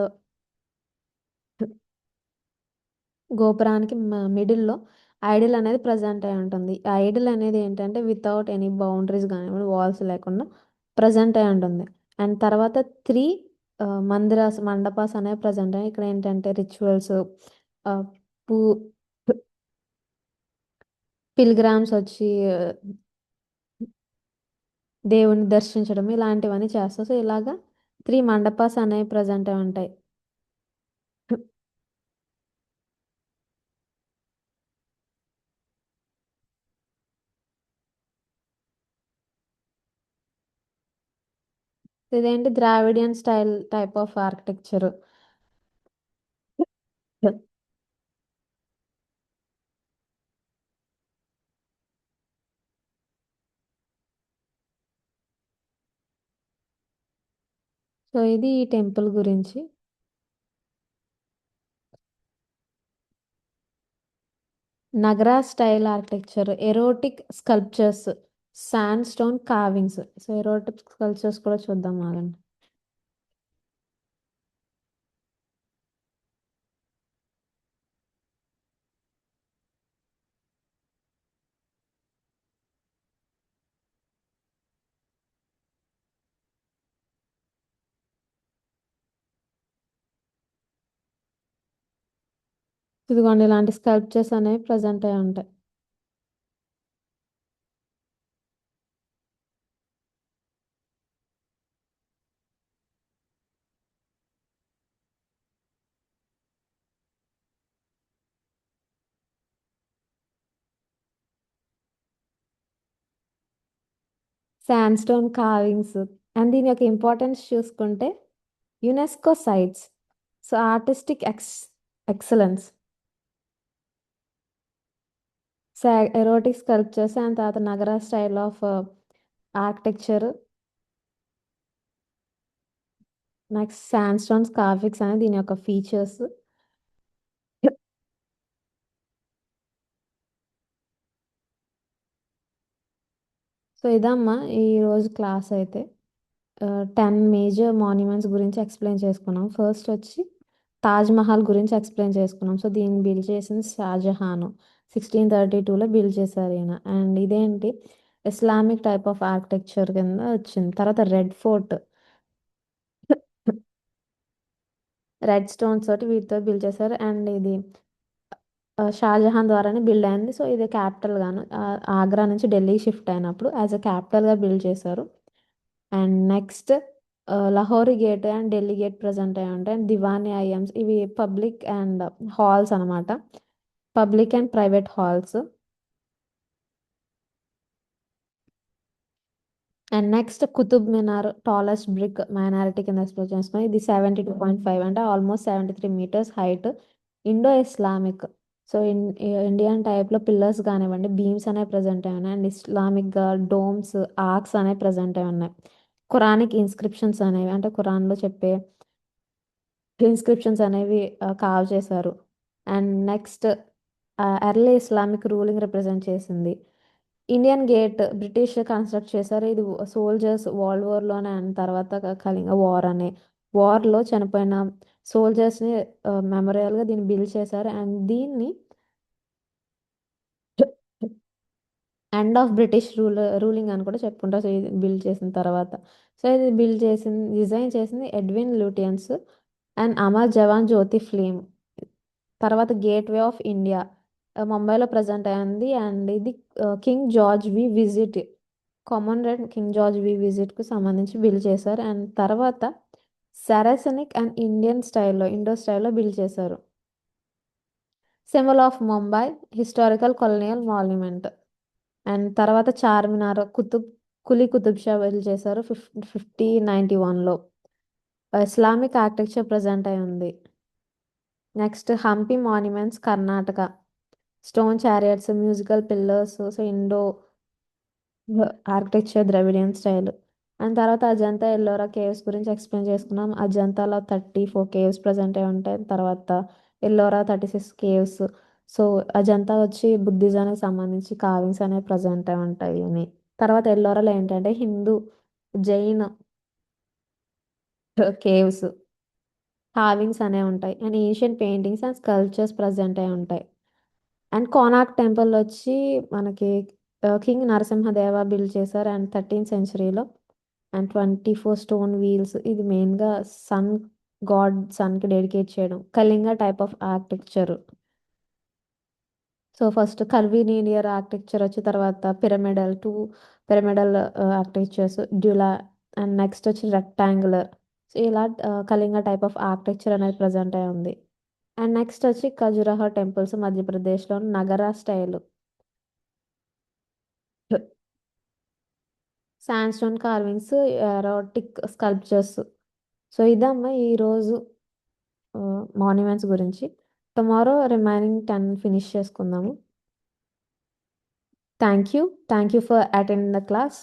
గోపురానికి మిడిల్లో ఐడిల్ అనేది ప్రజెంట్ అయి ఉంటుంది. ఐడిల్ అనేది ఏంటంటే వితౌట్ ఎనీ బౌండరీస్ కానివ్వండి, వాల్స్ లేకుండా ప్రజెంట్ అయి ఉంటుంది. అండ్ తర్వాత త్రీ మండపాస్ అనేవి ప్రజెంట్ అయ్యి ఇక్కడ ఏంటంటే రిచువల్స్, పూ పిల్గ్రామ్స్ వచ్చి దేవుని దర్శించడం ఇలాంటివన్నీ చేస్తారు. సో ఇలాగా త్రీ మండపాస్ అనేవి ప్రజెంట్ అయి ఉంటాయి. ఇదేంటి Dravidian style type of architecture. So ఇది ఈ టెంపుల్ గురించి. Nagara style architecture, erotic sculptures, sandstone carvings. So erotic sculptures కూడా చూద్దాం ఆగండి. ఇదిగోండి ఇలాంటి స్కల్ప్చర్స్ అనేవి ప్రజెంట్ అయి ఉంటాయి. Sand stone carvings. అండ్ దీని యొక్క ఇంపార్టెన్స్ చూసుకుంటే UNESCO sites. So artistic excellence, erotic sculptures. And తర్వాత Nagara style of architecture. Next sand stones carvings అనేది దీని యొక్క ఫీచర్స్. సో ఇదమ్మా ఈ రోజు క్లాస్ అయితే 10 మేజర్ మాన్యుమెంట్స్ గురించి ఎక్స్ప్లెయిన్ చేసుకున్నాం. ఫస్ట్ వచ్చి తాజ్ మహల్ గురించి ఎక్స్ప్లెయిన్ చేసుకున్నాం. సో దీన్ని బిల్డ్ చేసింది షాజహాన్ 1632లో బిల్డ్ చేశారు ఈయన. అండ్ ఇదేంటి ఇస్లామిక్ టైప్ ఆఫ్ ఆర్కిటెక్చర్ కింద వచ్చింది. తర్వాత రెడ్ ఫోర్ట్, రెడ్ స్టోన్స్ తోటి వీటితో బిల్డ్ చేశారు. అండ్ ఇది షాజహాన్ ద్వారానే బిల్డ్ అయింది. సో ఇది క్యాపిటల్ గాను ఆగ్రా నుంచి ఢిల్లీ షిఫ్ట్ అయినప్పుడు యాజ్ అ క్యాపిటల్గా బిల్డ్ చేశారు. And next Lahori gate and Delhi gate present అయి ఉంటాయి. అండ్ దివానీ ఐఎమ్స్ ఇవి పబ్లిక్ అండ్ హాల్స్ అనమాట, public and private halls. And next Qutub Minar tallest brick minaret కింద ఎక్స్ప్లోర్ చేసుకున్నాం. ఇది 72.5 అంటే almost 73 meters height, Indo Islamic. So Indian టైప్లో పిల్లర్స్ కానివ్వండి, బీమ్స్ అనేవి ప్రజెంట్ అయి ఉన్నాయి. అండ్ ఇస్లామిక్గా డోమ్స్, ఆర్క్స్ అనేవి ప్రజెంట్ అయి ఉన్నాయి. ఖురానిక్ ఇన్స్క్రిప్షన్స్ అనేవి అంటే ఖురాన్లో చెప్పే ఇన్స్క్రిప్షన్స్ అనేవి కావ్ చేశారు. And next early Islamic ruling represent చేసింది. ఇండియన్ గేట్ బ్రిటిష్ కన్స్ట్రక్ట్ చేశారు. ఇది సోల్జర్స్ వరల్డ్ వార్లోనే అండ్ తర్వాత కళింగ వార్ అనే వార్లో చనిపోయిన సోల్జర్స్ని మెమోరియల్గా దీన్ని బిల్డ్ చేశారు. అండ్ దీన్ని ఎండ్ ఆఫ్ బ్రిటిష్ రూలింగ్ అని కూడా చెప్పుకుంటారు. సో ఇది బిల్డ్ చేసిన తర్వాత, సో ఇది బిల్డ్ చేసింది డిజైన్ చేసింది Edwin Lutyens and Amar Jawan Jyoti film. తర్వాత గేట్వే ఆఫ్ ఇండియా ముంబైలో ప్రజెంట్ అయింది. అండ్ ఇది king George V visit, commonwealth king George V విజిట్కు సంబంధించి బిల్డ్ చేశారు. అండ్ తర్వాత సారాసనిక్ అండ్ ఇండియన్ స్టైల్లో ఇండో స్టైల్లో బిల్డ్ చేశారు. Symbol of Mumbai historical colonial monument. And తర్వాత చార్మినార్ కులీ కుతుబ్ షా బిల్డ్ చేశారు 1591లో. ఇస్లామిక్ ఆర్కిటెక్చర్ ప్రజెంట్ అయి ఉంది. Next Hampi monuments Karnataka, stone chariots, musical pillars, so Indo architecture Dravidian style. And తర్వాత అజంతా ఎల్లోరా కేవ్స్ గురించి ఎక్స్ప్లెయిన్ చేసుకున్నాం. అజంతాలో 34 కేవ్స్ ప్రజెంట్ అయి ఉంటాయి. తర్వాత ఎల్లోరా 36 కేవ్స్. సో అజంతా వచ్చి బుద్ధిజానికి సంబంధించి కావింగ్స్ అనేవి ప్రజెంట్ అయి ఉంటాయి అని. తర్వాత ఎల్లోరాలో ఏంటంటే హిందూ జైన్ కేవ్స్ కావింగ్స్ అనేవి ఉంటాయి. And Asian paintings and sculptures present అయి ఉంటాయి. అండ్ కోనార్క్ టెంపుల్ వచ్చి మనకి కింగ్ నరసింహదేవ బిల్డ్ చేశారు అండ్ 13th centuryలో. అండ్ 24 స్టోన్ వీల్స్, ఇది మెయిన్గా సన్ సన్కి డెడికేట్ చేయడం, Kalinga type of architecture. So first curvilinear architecture వచ్చి తర్వాత pyramidal architectures Deula. And next వచ్చి రెక్టాంగులర్. సో ఇలా కళింగ టైప్ ఆఫ్ ఆర్కిటెక్చర్ అనేది ప్రజెంట్ అయి ఉంది. అండ్ నెక్స్ట్ వచ్చి ఖజురహో టెంపుల్స్ మధ్యప్రదేశ్లో Nagara style, sand stone carvings, erotic sculptures. So ఇదమ్మా ఈరోజు మాన్యుమెంట్స్ గురించి. టుమారో రిమైనింగ్ 10 ఫినిష్ చేసుకుందాము. Thank you for attend the class.